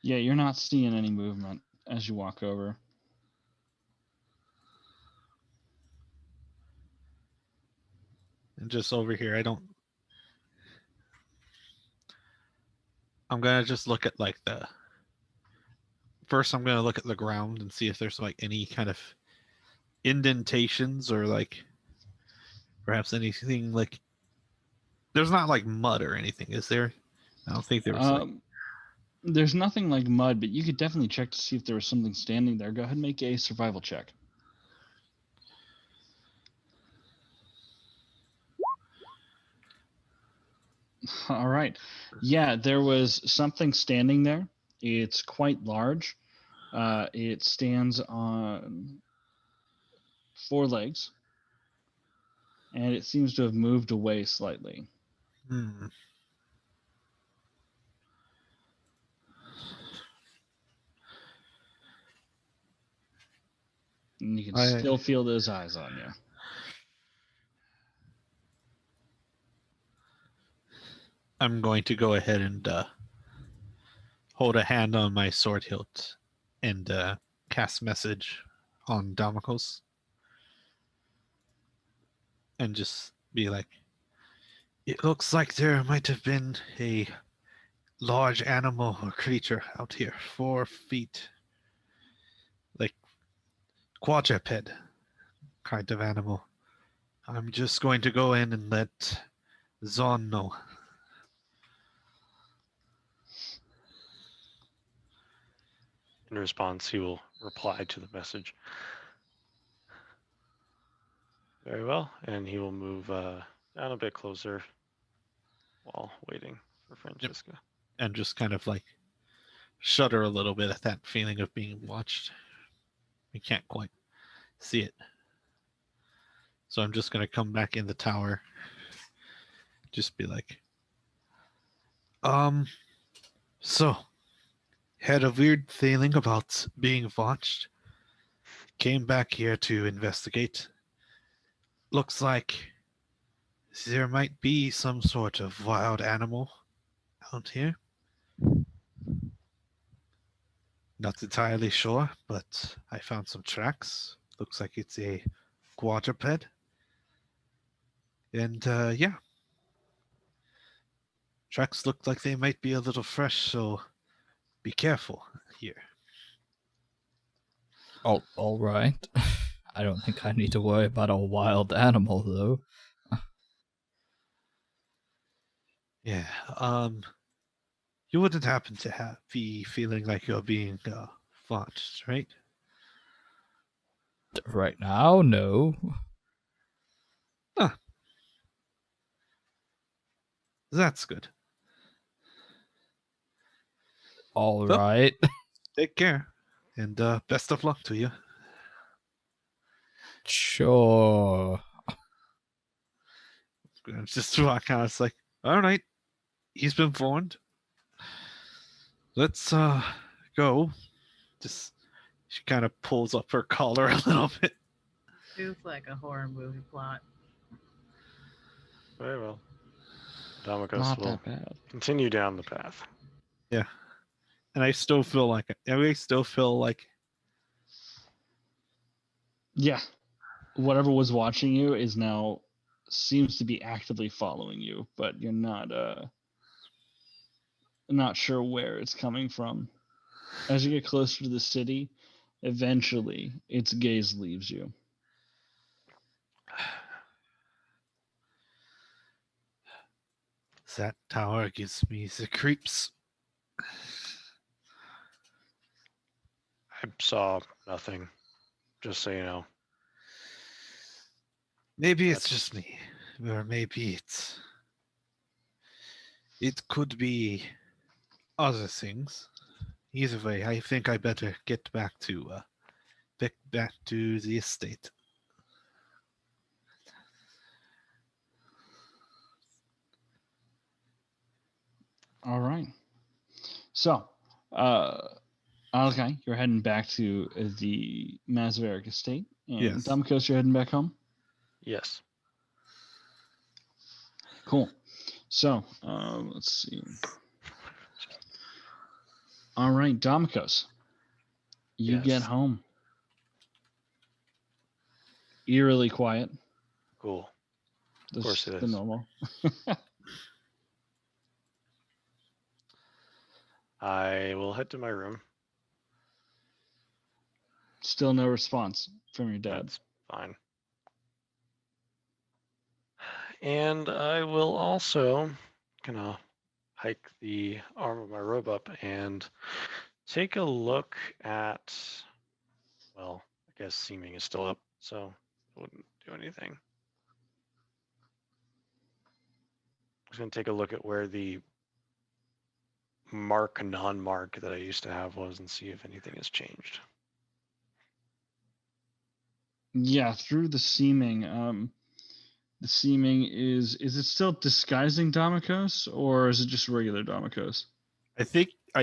[SPEAKER 1] Yeah, you're not seeing any movement as you walk over.
[SPEAKER 5] And just over here, I'm going to just look at like first I'm going to look at the ground and see if there's like any kind of indentations or like perhaps anything like there's not like mud or anything, is there? I don't think there's
[SPEAKER 1] There's nothing like mud, but you could definitely check to see if there was something standing there. Go ahead and make a survival check. All right. Yeah, there was something standing there. It's quite large. It stands on 4 legs, and it seems to have moved away slightly. And you can still feel those eyes on you.
[SPEAKER 5] I'm going to go ahead and hold a hand on my sword hilt and cast message on Damokos and just be like, it looks like there might have been a large animal or creature out here. 4 feet. Like quadruped kind of animal. I'm just going to go in and let Zon know.
[SPEAKER 2] In response, he will reply to the message. Very well, and he will move down a bit closer while waiting for Francesca.
[SPEAKER 5] And just kind of like shudder a little bit at that feeling of being watched. We can't quite see it. So I'm just going to come back in the tower. Just be like, so had a weird feeling about being watched. Came back here to investigate. Looks like there might be some sort of wild animal out here. Not entirely sure, but I found some tracks. Looks like it's a quadruped. And yeah, tracks look like they might be a little fresh, so be careful here.
[SPEAKER 4] All right. I don't think I need to worry about a wild animal, though.
[SPEAKER 5] Yeah, you wouldn't happen to be feeling like you're being watched, right?
[SPEAKER 4] Right now, no.
[SPEAKER 5] Huh. That's good.
[SPEAKER 4] All
[SPEAKER 5] Well-
[SPEAKER 4] right.
[SPEAKER 5] Take care, and best of luck to you.
[SPEAKER 4] Sure.
[SPEAKER 5] Just walk out. It's like, all right, he's been warned. Let's go. Just she kind of pulls up her collar a little bit.
[SPEAKER 3] Feels like a horror movie plot.
[SPEAKER 2] Very well. Damocos
[SPEAKER 1] Not
[SPEAKER 2] will
[SPEAKER 1] that bad.
[SPEAKER 2] continue down the path.
[SPEAKER 5] Yeah, and I still feel like
[SPEAKER 1] Yeah. Whatever was watching you is now seems to be actively following you, but you're not sure where it's coming from. As you get closer to the city, eventually its gaze leaves you.
[SPEAKER 5] that tower gives me the creeps.
[SPEAKER 2] I saw nothing, just so you know.
[SPEAKER 5] Maybe it's
[SPEAKER 2] That's-
[SPEAKER 5] just me, or maybe it could be other things. Either way, I think I better get back to the estate.
[SPEAKER 1] All right. So, okay, you're heading back to the Mazaveric estate, and
[SPEAKER 5] Yes.
[SPEAKER 1] Damocos, you're heading back home.
[SPEAKER 2] Yes.
[SPEAKER 1] Cool. So, let's see. All right, Damocos, you get
[SPEAKER 2] Yes.
[SPEAKER 1] home. Eerily quiet.
[SPEAKER 2] Cool.
[SPEAKER 1] Of
[SPEAKER 2] course it
[SPEAKER 1] the
[SPEAKER 2] is.
[SPEAKER 1] normal.
[SPEAKER 2] I will head to my room.
[SPEAKER 1] Still no response from your dad.
[SPEAKER 2] That's fine. And I will also gonna hike the arm of my robe up and take a look at, well, I guess seeming is still up, so it wouldn't do anything. I was gonna take a look at where the mark non-mark that I used to have was and see if anything has changed.
[SPEAKER 1] Yeah, through the seeming. The seeming is it still disguising Damocos, or is it just regular Damocos?
[SPEAKER 5] I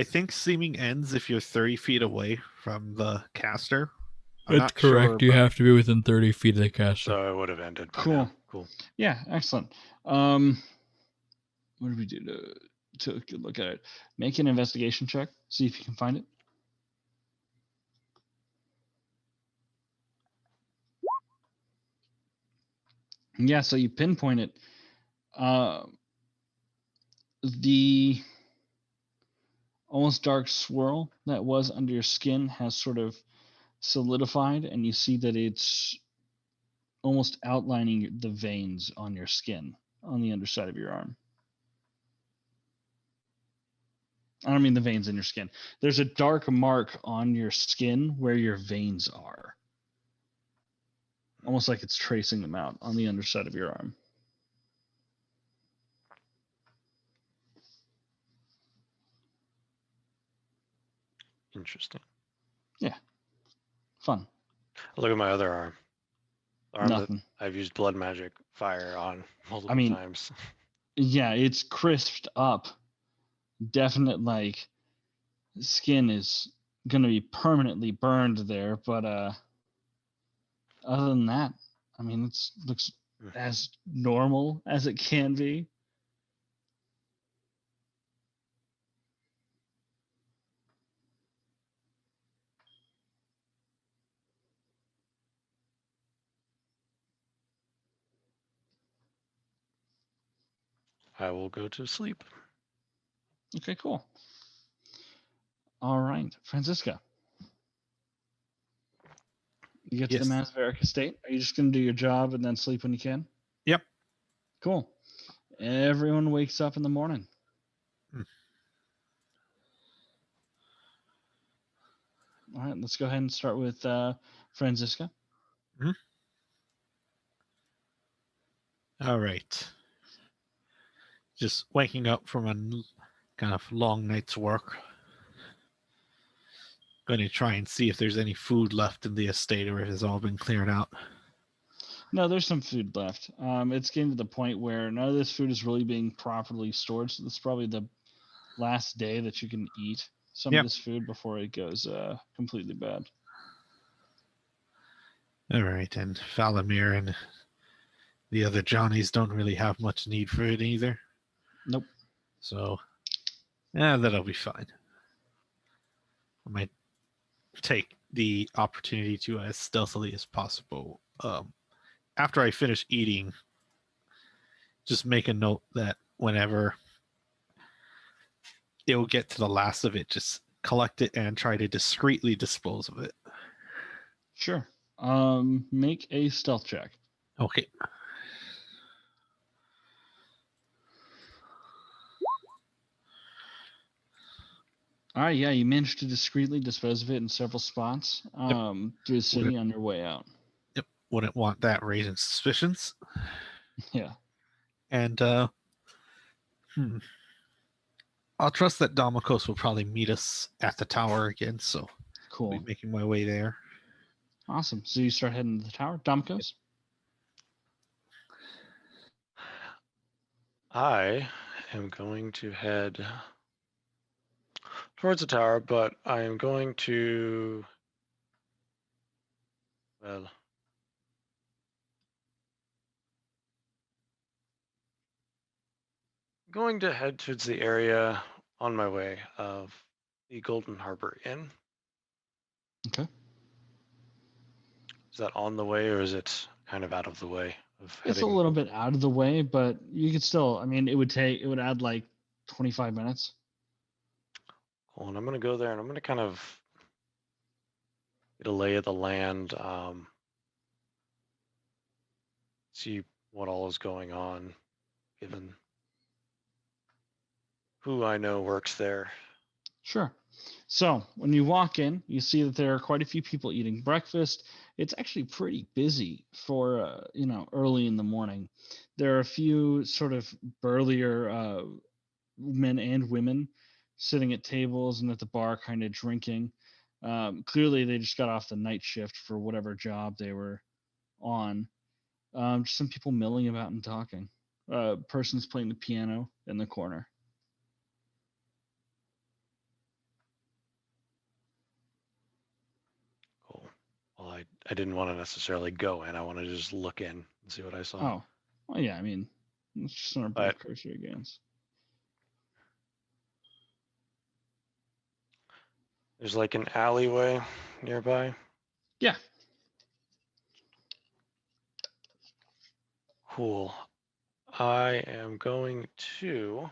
[SPEAKER 5] think seeming ends if you're 30 feet away from the caster. I'm not sure,
[SPEAKER 4] You
[SPEAKER 5] but-
[SPEAKER 4] have to be within 30 feet of the caster.
[SPEAKER 2] So it would have ended by
[SPEAKER 1] Cool.
[SPEAKER 2] now. Cool.
[SPEAKER 1] Yeah, excellent. What do we do to look at it? Make an investigation check. See if you can find it. Yeah, so you pinpoint it. The almost dark swirl that was under your skin has sort of solidified, and you see that it's almost outlining the veins on your skin on the underside of your arm. I don't mean the veins in your skin. There's a dark mark on your skin where your veins are. Almost like it's tracing them out on the underside of your arm.
[SPEAKER 2] Interesting.
[SPEAKER 1] Yeah. Fun.
[SPEAKER 2] Look at my other arm. The arm
[SPEAKER 1] Nothing.
[SPEAKER 2] that I've used blood magic fire on multiple
[SPEAKER 1] mean-
[SPEAKER 2] times.
[SPEAKER 1] Yeah, it's crisped up. Definite, like, skin is going to be permanently burned there, but other than that, I mean, it looks as normal as it can be.
[SPEAKER 2] I will go to sleep.
[SPEAKER 1] Okay, cool. All right, Francisca. You get to the
[SPEAKER 5] Yes.
[SPEAKER 1] Masveric estate. Are you just going to do your job and then sleep when you can?
[SPEAKER 5] Yep.
[SPEAKER 1] Cool. Everyone wakes up in the morning. All right, let's go ahead and start with Francisca.
[SPEAKER 5] All right. Just waking up from a kind of long night's work. Going to try and see if there's any food left in the estate or if it's all been cleared out.
[SPEAKER 1] No, there's some food left. It's getting to the point where none of this food is really being properly stored. So this is probably the last day that you can eat some of this food before it goes completely bad.
[SPEAKER 5] All right, and Valimir and the other Johnnies don't really have much need for it either.
[SPEAKER 1] Nope.
[SPEAKER 5] So, yeah, that'll be fine. I might take the opportunity to, as stealthily as possible, after I finish eating, just make a note that whenever it will get to the last of it, just collect it and try to discreetly dispose of it.
[SPEAKER 1] Sure. Make a stealth check.
[SPEAKER 5] Okay.
[SPEAKER 1] All right, yeah, you managed to discreetly dispose of it in several spots through the city on your way out.
[SPEAKER 5] Yep. Wouldn't want that raising suspicions.
[SPEAKER 1] Yeah.
[SPEAKER 5] And I'll trust that Damokos will probably meet us at the tower again, so I'll
[SPEAKER 1] Cool.
[SPEAKER 5] be making my way there.
[SPEAKER 1] Awesome. So you start heading to the tower. Domkos?
[SPEAKER 2] I am going to head towards the tower, but I am going to, well, going to head towards the area on my way of the Golden Harbor Inn.
[SPEAKER 1] Okay.
[SPEAKER 2] Is that on the way or is it kind of out of the way of
[SPEAKER 1] It's a
[SPEAKER 2] heading?
[SPEAKER 1] little bit out of the way, but you could still, I mean, it would add like 25 minutes.
[SPEAKER 2] Cool, and I'm going to go there and I'm going to kind of get a lay of the land, see what all is going on, given who I know works there.
[SPEAKER 1] Sure. So when you walk in, you see that there are quite a few people eating breakfast. It's actually pretty busy for early in the morning. There are a few sort of burlier men and women sitting at tables and at the bar, kind of drinking. Clearly, they just got off the night shift for whatever job they were on. Just some people milling about and talking. Person's playing the piano in the corner.
[SPEAKER 2] Cool. Well, I didn't want to necessarily go in. I wanted to just look in and see what I saw.
[SPEAKER 1] Oh, well, yeah. I mean, it's just on a brief cursory glance.
[SPEAKER 2] There's like an alleyway nearby.
[SPEAKER 1] Yeah.
[SPEAKER 2] Cool. I am going to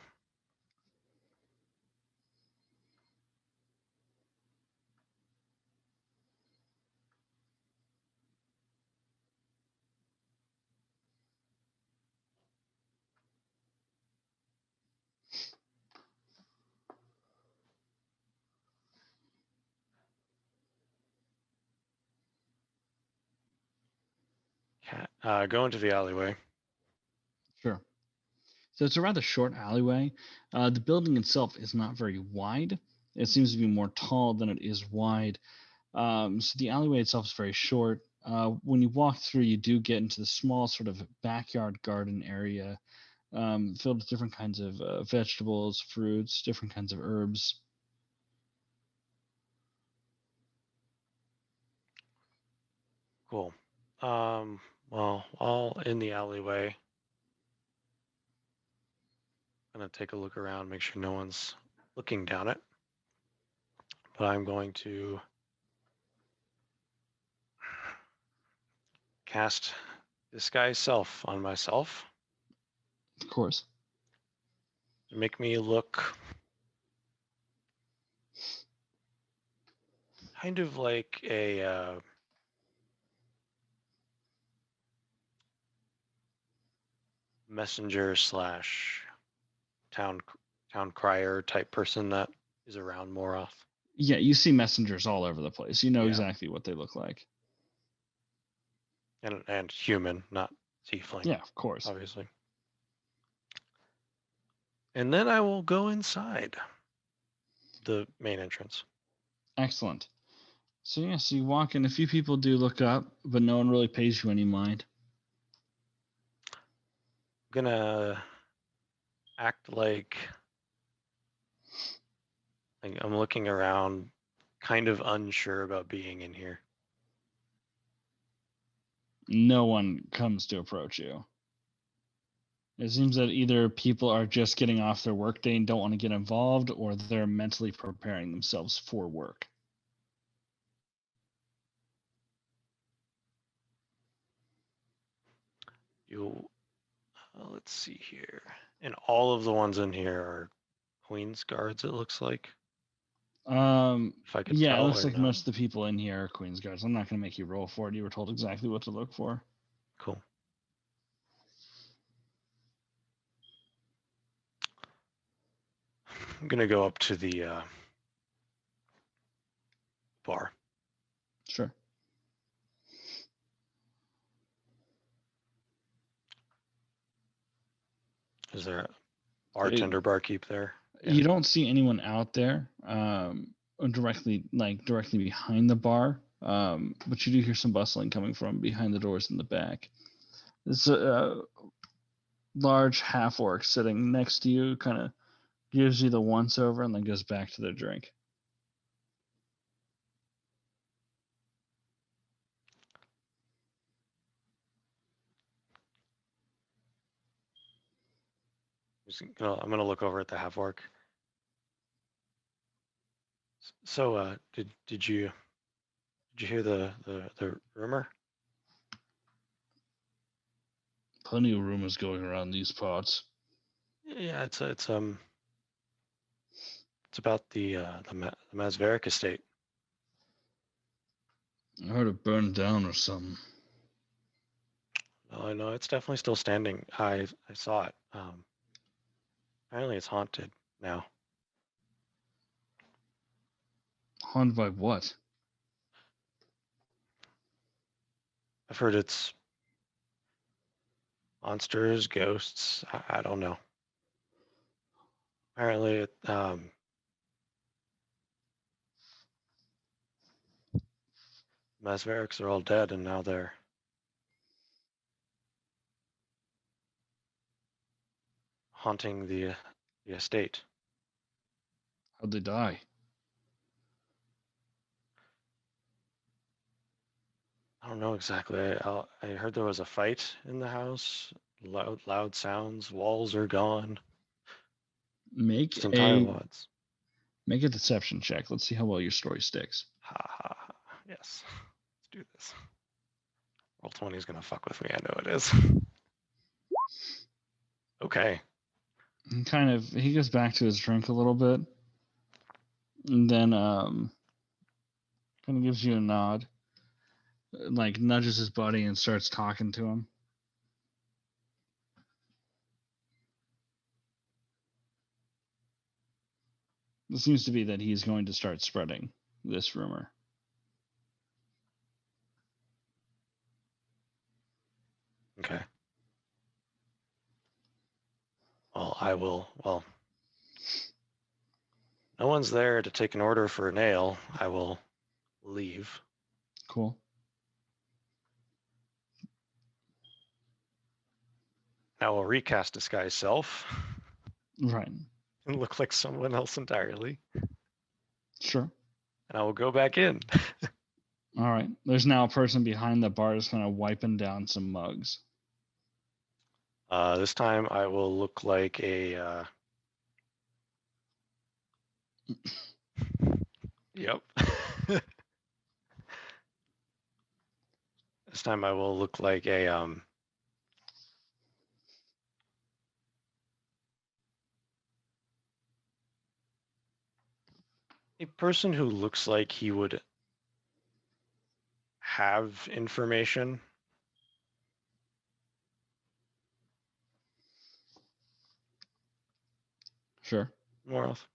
[SPEAKER 2] Go into the alleyway.
[SPEAKER 1] Sure. So it's a rather short alleyway. The building itself is not very wide. It seems to be more tall than it is wide. So the alleyway itself is very short. When you walk through, you do get into the small sort of backyard garden area filled with different kinds of vegetables, fruits, different kinds of herbs.
[SPEAKER 2] Cool. Well, while in the alleyway, I'm gonna take a look around, make sure no one's looking down it. But I'm going to cast Disguise Self on myself
[SPEAKER 1] Of course.
[SPEAKER 2] to make me look kind of like a messenger slash town crier type person that is around more often.
[SPEAKER 1] Yeah, you see messengers all over the place. You know
[SPEAKER 2] Yeah.
[SPEAKER 1] exactly what they look like.
[SPEAKER 2] And human, not tiefling.
[SPEAKER 1] Yeah, of course.
[SPEAKER 2] Obviously. And then I will go inside the main entrance.
[SPEAKER 1] Excellent. So yeah, so you walk in. A few people do look up, but no one really pays you any mind.
[SPEAKER 2] I'm gonna act like I'm looking around, kind of unsure about being in here.
[SPEAKER 1] No one comes to approach you. It seems that either people are just getting off their workday and don't want to get involved, or they're mentally preparing themselves for work.
[SPEAKER 2] Let's see here. And all of the ones in here are Queen's guards, it looks like. If I could
[SPEAKER 1] Yeah, it
[SPEAKER 2] tell
[SPEAKER 1] looks
[SPEAKER 2] or
[SPEAKER 1] like
[SPEAKER 2] no.
[SPEAKER 1] most of the people in here are Queen's Guards. I'm not going to make you roll for it. You were told exactly what to look for.
[SPEAKER 2] Cool. I'm gonna go up to the bar.
[SPEAKER 1] Sure.
[SPEAKER 2] Is there a bartender, barkeep there? Yeah.
[SPEAKER 1] You don't see anyone out there directly behind the bar, but you do hear some bustling coming from behind the doors in the back. There's a large half orc sitting next to you, kind of gives you the once over and then goes back to their drink.
[SPEAKER 2] I'm gonna look over at the half orc. So, did you hear the rumor?
[SPEAKER 1] Plenty of rumors going around these parts.
[SPEAKER 2] Yeah, it's about the Masveric estate.
[SPEAKER 1] I heard it burned down or something.
[SPEAKER 2] Oh, I know it's definitely still standing. I saw it. Apparently, it's haunted now.
[SPEAKER 1] Haunted by what?
[SPEAKER 2] I've heard it's monsters, ghosts. I don't know. Apparently, Masverics are all dead, and now they're haunting the estate.
[SPEAKER 1] How'd they die?
[SPEAKER 2] I don't know exactly. I heard there was a fight in the house. Loud sounds. Walls are gone.
[SPEAKER 1] Make
[SPEAKER 2] Just entire wads.
[SPEAKER 1] Make a deception check. Let's see how well your story sticks.
[SPEAKER 2] Ha ha ha. Yes. Let's do this. Roll 20 is gonna fuck with me. I know it is. Okay.
[SPEAKER 1] And he goes back to his drink a little bit, and then kind of gives you a nod, like nudges his buddy and starts talking to him. It seems to be that he's going to start spreading this rumor.
[SPEAKER 2] Okay. Well, no one's there to take an order for an ale. I will leave.
[SPEAKER 1] Cool.
[SPEAKER 2] I will recast disguise self
[SPEAKER 1] Right.
[SPEAKER 2] and look like someone else entirely.
[SPEAKER 1] Sure.
[SPEAKER 2] And I will go back in.
[SPEAKER 1] All right. There's now a person behind the bar that's kind of wiping down some mugs.
[SPEAKER 2] This time I will look like a. Yep. This time I will look like a person who looks like he would have information.
[SPEAKER 1] Sure.
[SPEAKER 2] North.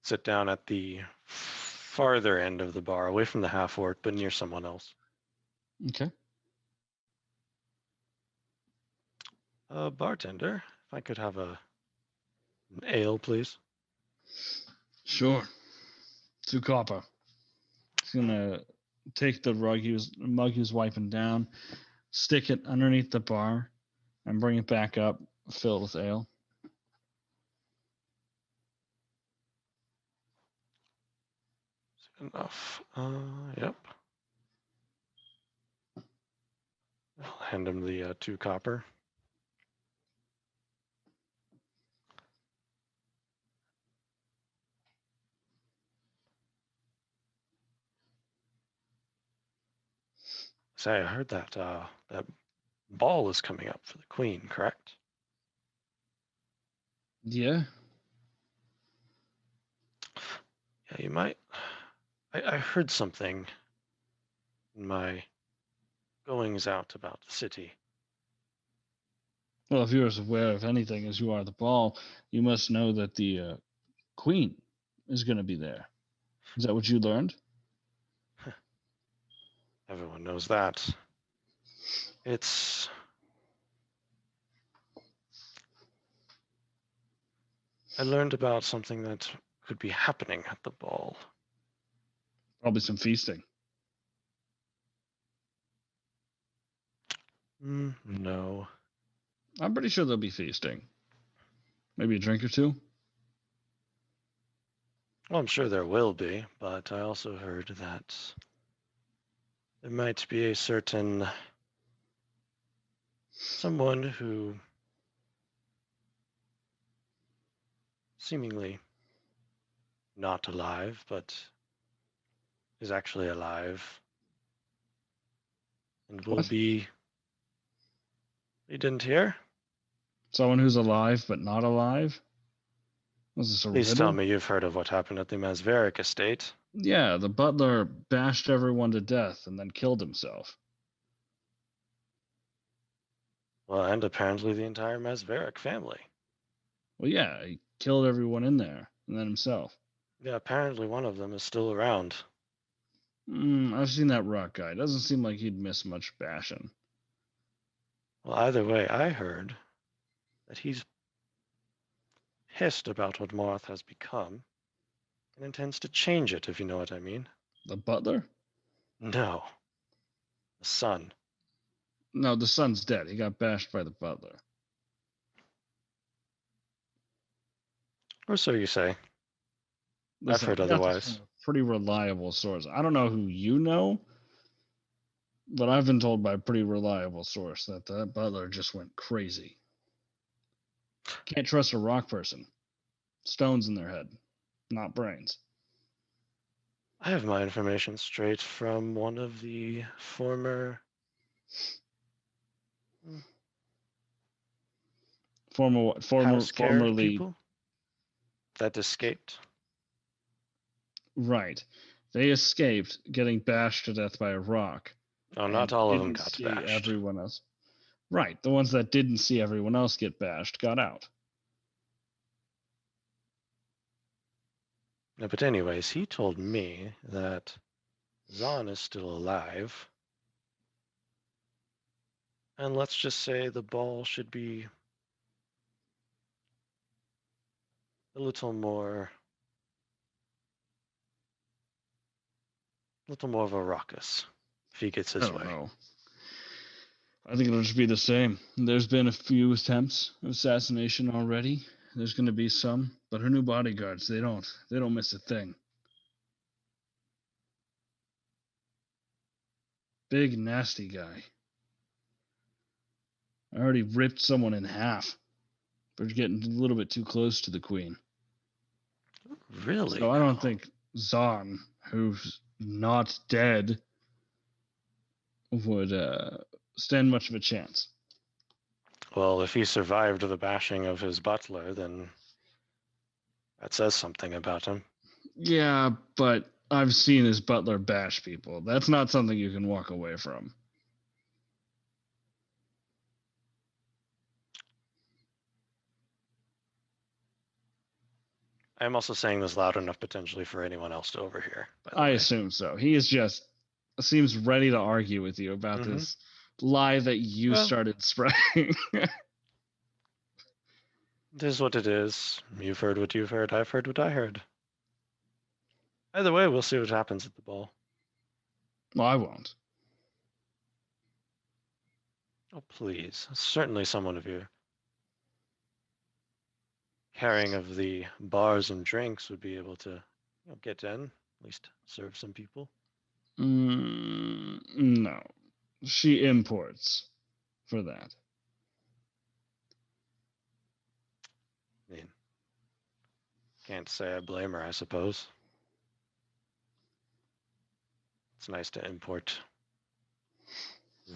[SPEAKER 2] Sit down at the farther end of the bar, away from the half orc, but near someone else.
[SPEAKER 1] Okay.
[SPEAKER 2] Bartender, if I could have an ale, please.
[SPEAKER 1] Sure. 2 copper. He's gonna take the mug he was wiping down, stick it underneath the bar, and bring it back up, filled with ale.
[SPEAKER 2] Enough. Yep. I'll hand him the 2 copper. Say, I heard that that ball is coming up for the queen, correct?
[SPEAKER 1] Yeah.
[SPEAKER 2] Yeah, you might. I heard something in my goings out about the city.
[SPEAKER 1] Well, if you're as aware of anything as you are the ball, you must know that the queen is going to be there. Is that what you learned?
[SPEAKER 2] Everyone knows that. I learned about something that could be happening at the ball.
[SPEAKER 1] Probably some feasting.
[SPEAKER 2] No.
[SPEAKER 1] I'm pretty sure there'll be feasting. Maybe a drink or two.
[SPEAKER 2] Well, I'm sure there will be, but I also heard that there might be a certain someone who seemingly not alive, but is actually alive and will
[SPEAKER 1] What?
[SPEAKER 2] be. You didn't hear?
[SPEAKER 1] Someone who's alive but not alive? Was this a
[SPEAKER 2] Please
[SPEAKER 1] riddle?
[SPEAKER 2] tell me you've heard of what happened at the Masveric estate.
[SPEAKER 1] Yeah, the butler bashed everyone to death and then killed himself.
[SPEAKER 2] Well, and apparently the entire Masveric family.
[SPEAKER 1] Well, yeah, he killed everyone in there and then himself.
[SPEAKER 2] Yeah, apparently one of them is still around.
[SPEAKER 1] I've seen that rock guy. Doesn't seem like he'd miss much bashing.
[SPEAKER 2] Well, either way, I heard that he's pissed about what Marth has become and intends to change it, if you know what I mean.
[SPEAKER 1] The butler?
[SPEAKER 2] No. The son.
[SPEAKER 1] No, the son's dead. He got bashed by the butler.
[SPEAKER 2] Or so you say.
[SPEAKER 1] Listen,
[SPEAKER 2] heard
[SPEAKER 1] I got this
[SPEAKER 2] otherwise.
[SPEAKER 1] from a pretty reliable source. I don't know who you know, but I've been told by a pretty reliable source that that butler just went crazy. Can't trust a rock person. Stones in their head, not brains.
[SPEAKER 2] I have my information straight from one of the former
[SPEAKER 1] Formerly,
[SPEAKER 2] people that escaped.
[SPEAKER 1] right. They escaped getting bashed to death by a rock.
[SPEAKER 2] Oh,
[SPEAKER 1] and
[SPEAKER 2] not all of them
[SPEAKER 1] didn't
[SPEAKER 2] got
[SPEAKER 1] see
[SPEAKER 2] bashed.
[SPEAKER 1] Everyone else. Right. The ones that didn't see everyone else get bashed got out.
[SPEAKER 2] No, but anyways, he told me that Zahn is still alive. And let's just say the ball should be a little more of a ruckus if he gets
[SPEAKER 1] I
[SPEAKER 2] his
[SPEAKER 1] don't
[SPEAKER 2] way.
[SPEAKER 1] know. I think it'll just be the same. There's been a few attempts of assassination already. There's going to be some, but her new bodyguards, they don't miss a thing. Big nasty guy. I already ripped someone in half for getting a little bit too close to the queen.
[SPEAKER 2] Really?
[SPEAKER 1] So I don't
[SPEAKER 2] now?
[SPEAKER 1] think Zahn, who's not dead, would stand much of a chance.
[SPEAKER 2] Well, if he survived the bashing of his butler, then that says something about him.
[SPEAKER 1] Yeah, but I've seen his butler bash people. That's not something you can walk away from.
[SPEAKER 2] I'm also saying this loud enough potentially for anyone else to overhear. By the
[SPEAKER 1] I
[SPEAKER 2] way.
[SPEAKER 1] assume so. He is just seems ready to argue with you about
[SPEAKER 2] Mhm.
[SPEAKER 1] this lie that you
[SPEAKER 2] Well-
[SPEAKER 1] started spreading.
[SPEAKER 2] It is what it is. You've heard what you've heard. I've heard what I heard. Either way, we'll see what happens at the ball.
[SPEAKER 1] Well, I won't.
[SPEAKER 2] Oh, please. Certainly someone of your carrying of the bars and drinks would be able to get in, at least serve some people.
[SPEAKER 1] No. She imports for that.
[SPEAKER 2] I mean, can't say I blame her, I suppose. It's nice to import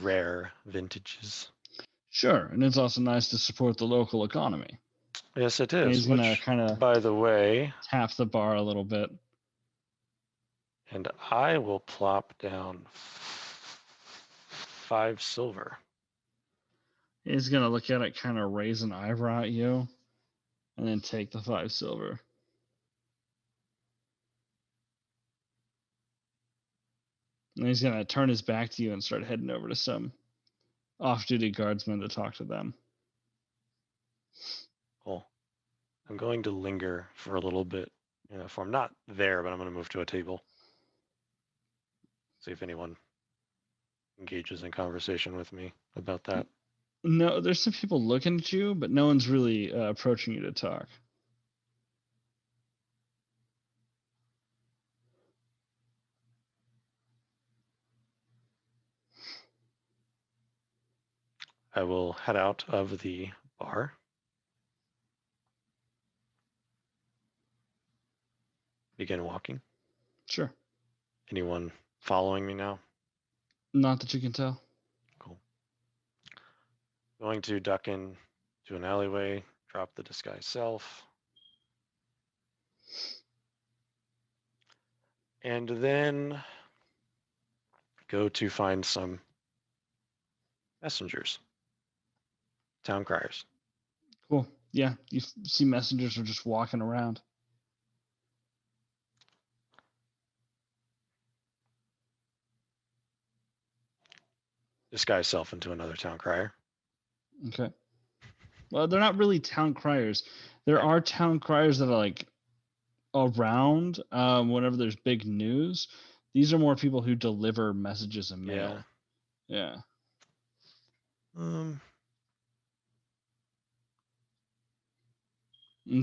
[SPEAKER 2] rare vintages.
[SPEAKER 1] Sure, and it's also nice to support the local economy.
[SPEAKER 2] Yes, it
[SPEAKER 1] And
[SPEAKER 2] is.
[SPEAKER 1] he's gonna
[SPEAKER 2] Which,
[SPEAKER 1] kind of
[SPEAKER 2] by the way,
[SPEAKER 1] tap the bar a little bit.
[SPEAKER 2] and I will plop down 5 silver.
[SPEAKER 1] He's gonna look at it, kind of raise an eyebrow at you, and then take the 5 silver. And he's gonna turn his back to you and start heading over to some off-duty guardsmen to talk to them.
[SPEAKER 2] Cool. I'm going to linger for a little bit. If I'm not there, but I'm going to move to a table. See if anyone engages in conversation with me about that.
[SPEAKER 1] No, there's some people looking at you, but no one's really approaching you to talk.
[SPEAKER 2] I will head out of the bar. Begin walking.
[SPEAKER 1] Sure.
[SPEAKER 2] Anyone following me now?
[SPEAKER 1] Not that you can tell.
[SPEAKER 2] Cool. Going to duck in to an alleyway, drop the disguise self. And then go to find some messengers, town criers.
[SPEAKER 1] Cool. Yeah, you see messengers are just walking around.
[SPEAKER 2] Disguise self into another town crier.
[SPEAKER 1] Okay. Well, they're not really town criers. There
[SPEAKER 2] Okay.
[SPEAKER 1] are town criers that are like around whenever there's big news. These are more people who deliver messages and mail. Yeah. And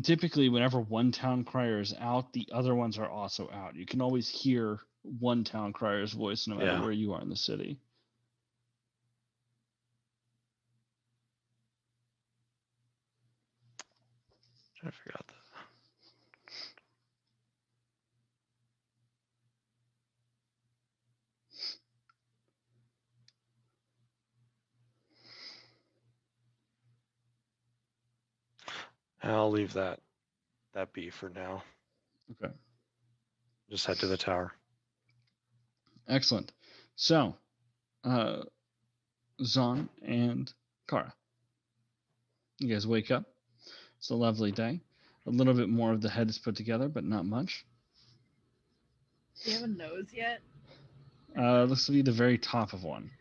[SPEAKER 1] typically, whenever one town crier is out, the other ones are also out. You can always hear one town crier's voice no matter
[SPEAKER 2] Yeah.
[SPEAKER 1] where you are in the city.
[SPEAKER 2] Trying to figure out that. I'll leave that be for now.
[SPEAKER 1] Okay.
[SPEAKER 2] Just head to the tower.
[SPEAKER 1] Excellent. So, Zahn and Kara, you guys wake up. It's a lovely day. A little bit more of the head is put together, but not much.
[SPEAKER 3] Do you have a nose yet?
[SPEAKER 1] Looks to be the very top of one.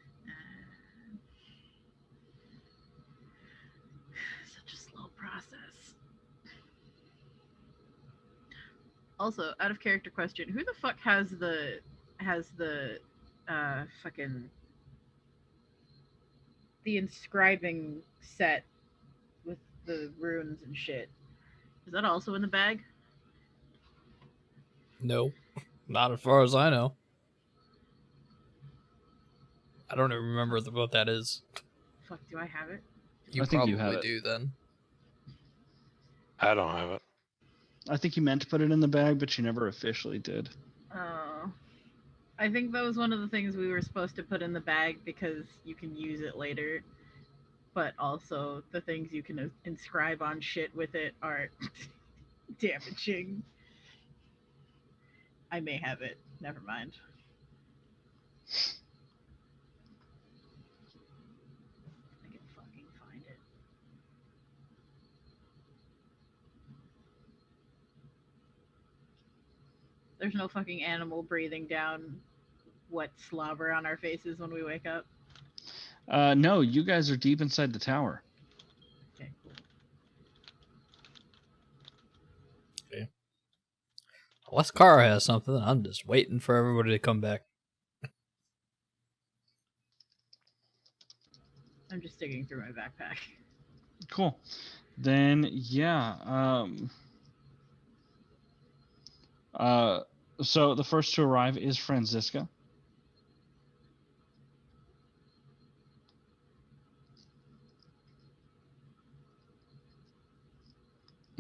[SPEAKER 3] Also, out of character question, who the fuck has the fucking the inscribing set with the runes and shit? Is that also in the bag?
[SPEAKER 4] No, not as far as I know. I don't even remember what that is.
[SPEAKER 3] Fuck, do I have it?
[SPEAKER 4] You
[SPEAKER 1] I think you
[SPEAKER 4] probably
[SPEAKER 1] have it.
[SPEAKER 4] do then.
[SPEAKER 2] I don't have it.
[SPEAKER 1] I think you meant to put it in the bag, but you never officially did.
[SPEAKER 3] Oh. I think that was one of the things we were supposed to put in the bag because you can use it later. But also, the things you can inscribe on shit with it are damaging. I may have it. Never mind. I can fucking find it. There's no fucking animal breathing down wet slobber on our faces when we wake up.
[SPEAKER 1] No, you guys are deep inside the tower.
[SPEAKER 3] Okay, cool.
[SPEAKER 4] Unless Kara has something, I'm just waiting for everybody to come back.
[SPEAKER 3] I'm just digging through my backpack.
[SPEAKER 1] Cool. Then yeah. So the first to arrive is Franziska.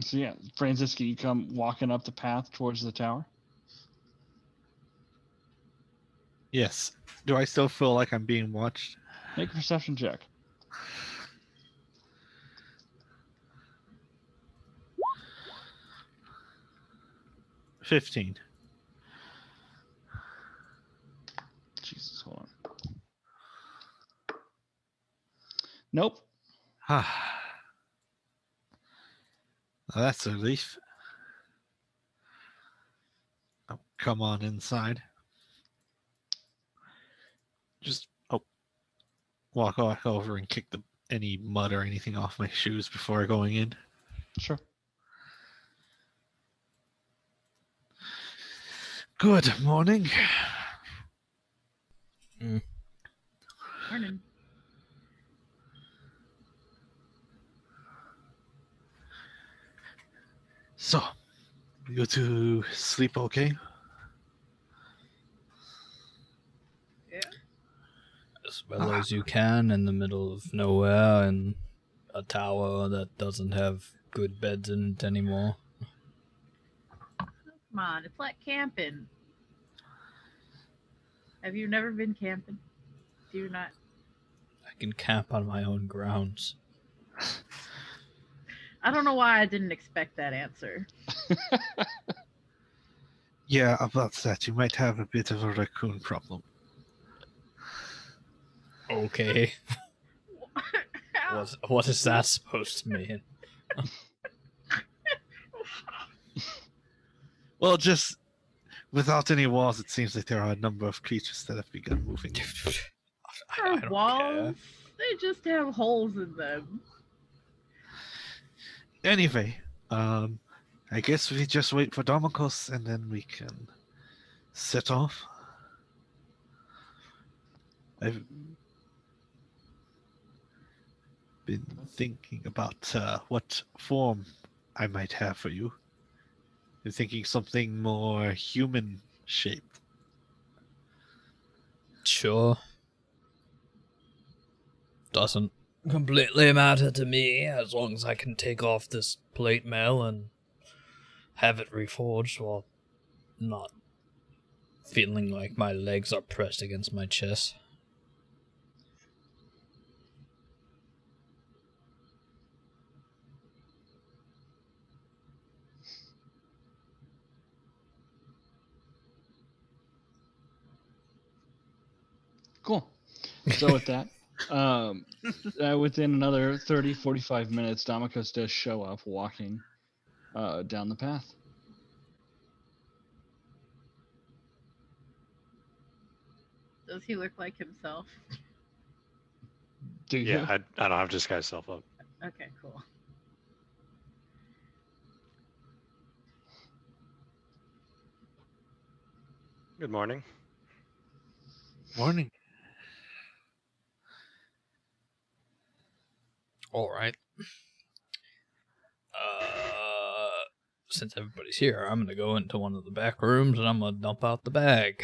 [SPEAKER 1] So yeah, Franziska, you come walking up the path towards the tower.
[SPEAKER 5] Yes. Do I still feel like I'm being watched?
[SPEAKER 1] Make a perception check.
[SPEAKER 5] $15.
[SPEAKER 1] Jesus, hold on. Nope.
[SPEAKER 5] Well, that's a relief. Oh, come on inside. Just walk over and kick any mud or anything off my shoes before going in.
[SPEAKER 1] Sure.
[SPEAKER 5] Good morning.
[SPEAKER 3] Morning.
[SPEAKER 5] So, you two sleep okay?
[SPEAKER 3] Yeah.
[SPEAKER 4] As well as you can in the middle of nowhere in a tower that doesn't have good beds in it anymore.
[SPEAKER 3] Come on, it's like camping. Have you never been camping? Do you not?
[SPEAKER 4] I can camp on my own grounds.
[SPEAKER 3] I don't know why I didn't expect that answer.
[SPEAKER 5] Yeah, about that. You might have a bit of a raccoon problem.
[SPEAKER 4] Okay. What is that supposed to mean?
[SPEAKER 5] Well, just without any walls, it seems like there are a number of creatures that have begun moving.
[SPEAKER 4] I don't
[SPEAKER 3] walls.
[SPEAKER 4] care.
[SPEAKER 3] They just have holes in them.
[SPEAKER 5] Anyway, I guess we just wait for Domicos and then we can set off. I've been thinking about what form I might have for you. I'm thinking something more human shaped.
[SPEAKER 4] Sure. Doesn't completely matter to me as long as I can take off this plate mail and have it reforged while not feeling like my legs are pressed against my chest.
[SPEAKER 1] Cool. So with that, within another 30, 45 minutes, Domicos does show up walking down the path.
[SPEAKER 3] Does he look like himself?
[SPEAKER 1] Do you?
[SPEAKER 2] Yeah, I don't have disguise self up.
[SPEAKER 3] Okay, cool.
[SPEAKER 2] Good morning.
[SPEAKER 5] Morning.
[SPEAKER 4] All right. Since everybody's here, I'm gonna go into one of the back rooms and I'm gonna dump out the bag.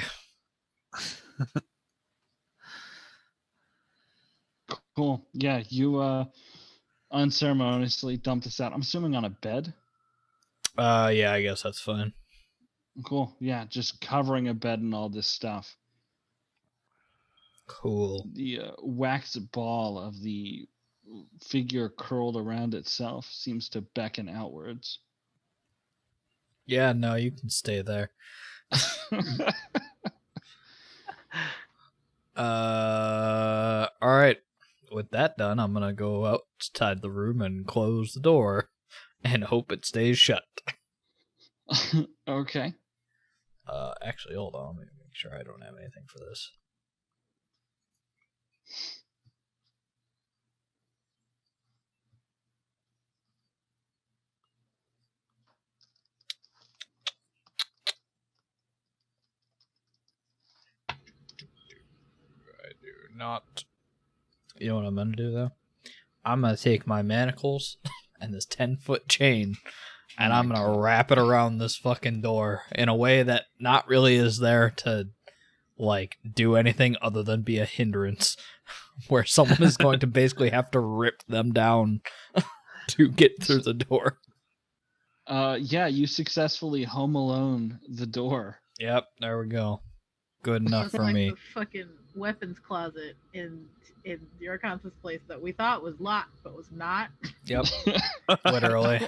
[SPEAKER 1] Cool. Yeah, you unceremoniously dump this out. I'm assuming on a bed.
[SPEAKER 4] Yeah, I guess that's fine.
[SPEAKER 1] Cool. Yeah, just covering a bed and all this stuff.
[SPEAKER 4] Cool.
[SPEAKER 1] The wax ball of the figure curled around itself seems to beckon outwards.
[SPEAKER 4] Yeah, no, you can stay there. All right. With that done, I'm gonna go outside the room and close the door, and hope it stays shut.
[SPEAKER 1] Okay.
[SPEAKER 4] Actually, hold on. Let me make sure I don't have anything for this. I do not. You know what I'm gonna do though? I'm gonna take my manacles and this 10-foot chain, and
[SPEAKER 1] Oh
[SPEAKER 4] I'm
[SPEAKER 1] my
[SPEAKER 4] gonna
[SPEAKER 1] God.
[SPEAKER 4] wrap it around this fucking door in a way that not really is there to like do anything other than be a hindrance, where someone is going to basically have to rip them down to get through the door.
[SPEAKER 1] Yeah, you successfully home alone the door.
[SPEAKER 4] Yep, there we go. Good enough
[SPEAKER 3] It's
[SPEAKER 4] for
[SPEAKER 3] like
[SPEAKER 4] me.
[SPEAKER 3] the fucking weapons closet in your conscious place that we thought was locked but was not.
[SPEAKER 4] Yep, literally.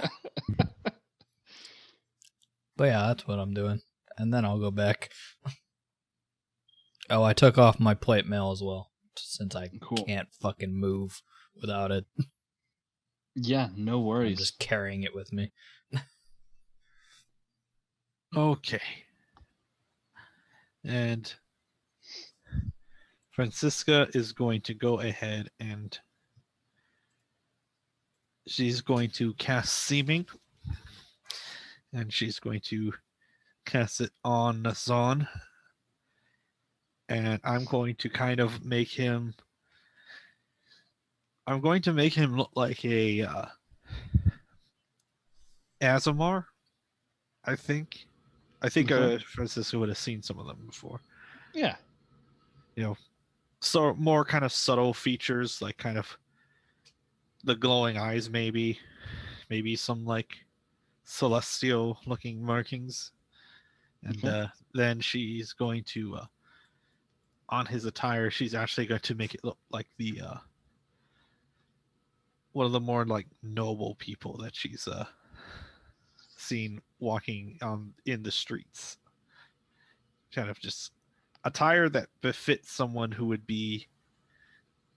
[SPEAKER 4] But yeah, that's what I'm doing. And then I'll go back. Oh, I took off my plate mail as well, since I
[SPEAKER 1] Cool.
[SPEAKER 4] can't fucking move without it.
[SPEAKER 1] Yeah, no
[SPEAKER 4] I'm
[SPEAKER 1] worries.
[SPEAKER 4] just carrying it with me.
[SPEAKER 5] Okay. And Francisca is going to go ahead and she's going to cast Seeming. And she's going to cast it on Zon. And I'm going to kind of make him. I'm going to make him look like a Azamar, I think. I think
[SPEAKER 1] Okay.
[SPEAKER 5] Francisco would have seen some of them before.
[SPEAKER 1] Yeah.
[SPEAKER 5] So more kind of subtle features, like kind of the glowing eyes, maybe some like celestial looking markings. And
[SPEAKER 1] Okay.
[SPEAKER 5] then she's going to on his attire, she's actually going to make it look like the one of the more like noble people that she's seen walking in the streets. Kind of just attire that befits someone who would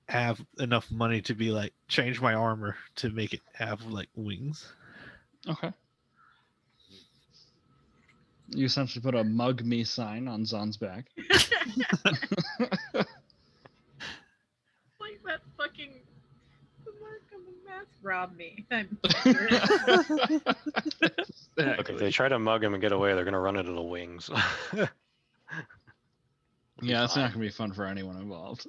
[SPEAKER 5] have enough money to be like change my armor to make it have like wings.
[SPEAKER 1] Okay. You essentially put a mug me sign on Zon's back.
[SPEAKER 3] Like that fucking the mark on the mask robbed me. I'm
[SPEAKER 2] Look, if they try to mug him and get away, they're going to run into the wings.
[SPEAKER 1] Yeah, it's not
[SPEAKER 2] Fine.
[SPEAKER 1] gonna be fun for anyone involved.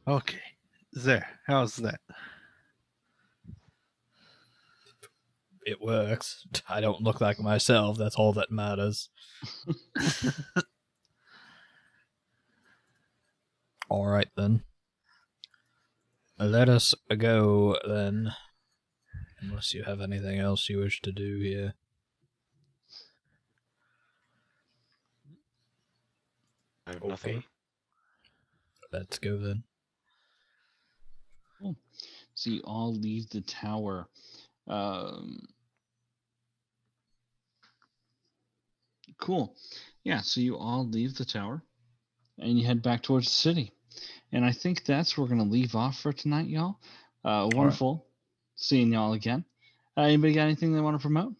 [SPEAKER 5] Okay. There. How's that?
[SPEAKER 4] It works. I don't look like myself. That's all that matters. All right, then. Let us go, then. Unless you have anything else you wish to do here.
[SPEAKER 2] I have nothing.
[SPEAKER 4] Let's go, then.
[SPEAKER 1] Cool. So you all leave the tower. Cool. Yeah, so you all leave the tower and you head back towards the city. And I think that's where we're going to leave off for tonight, y'all. Wonderful seeing y'all again. Anybody got anything they want to promote?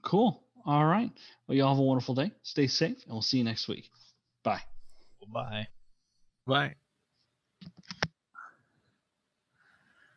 [SPEAKER 1] Cool. All right. Well, y'all have a wonderful day. Stay safe, and we'll see you next week. Bye.
[SPEAKER 4] Bye.
[SPEAKER 5] Bye.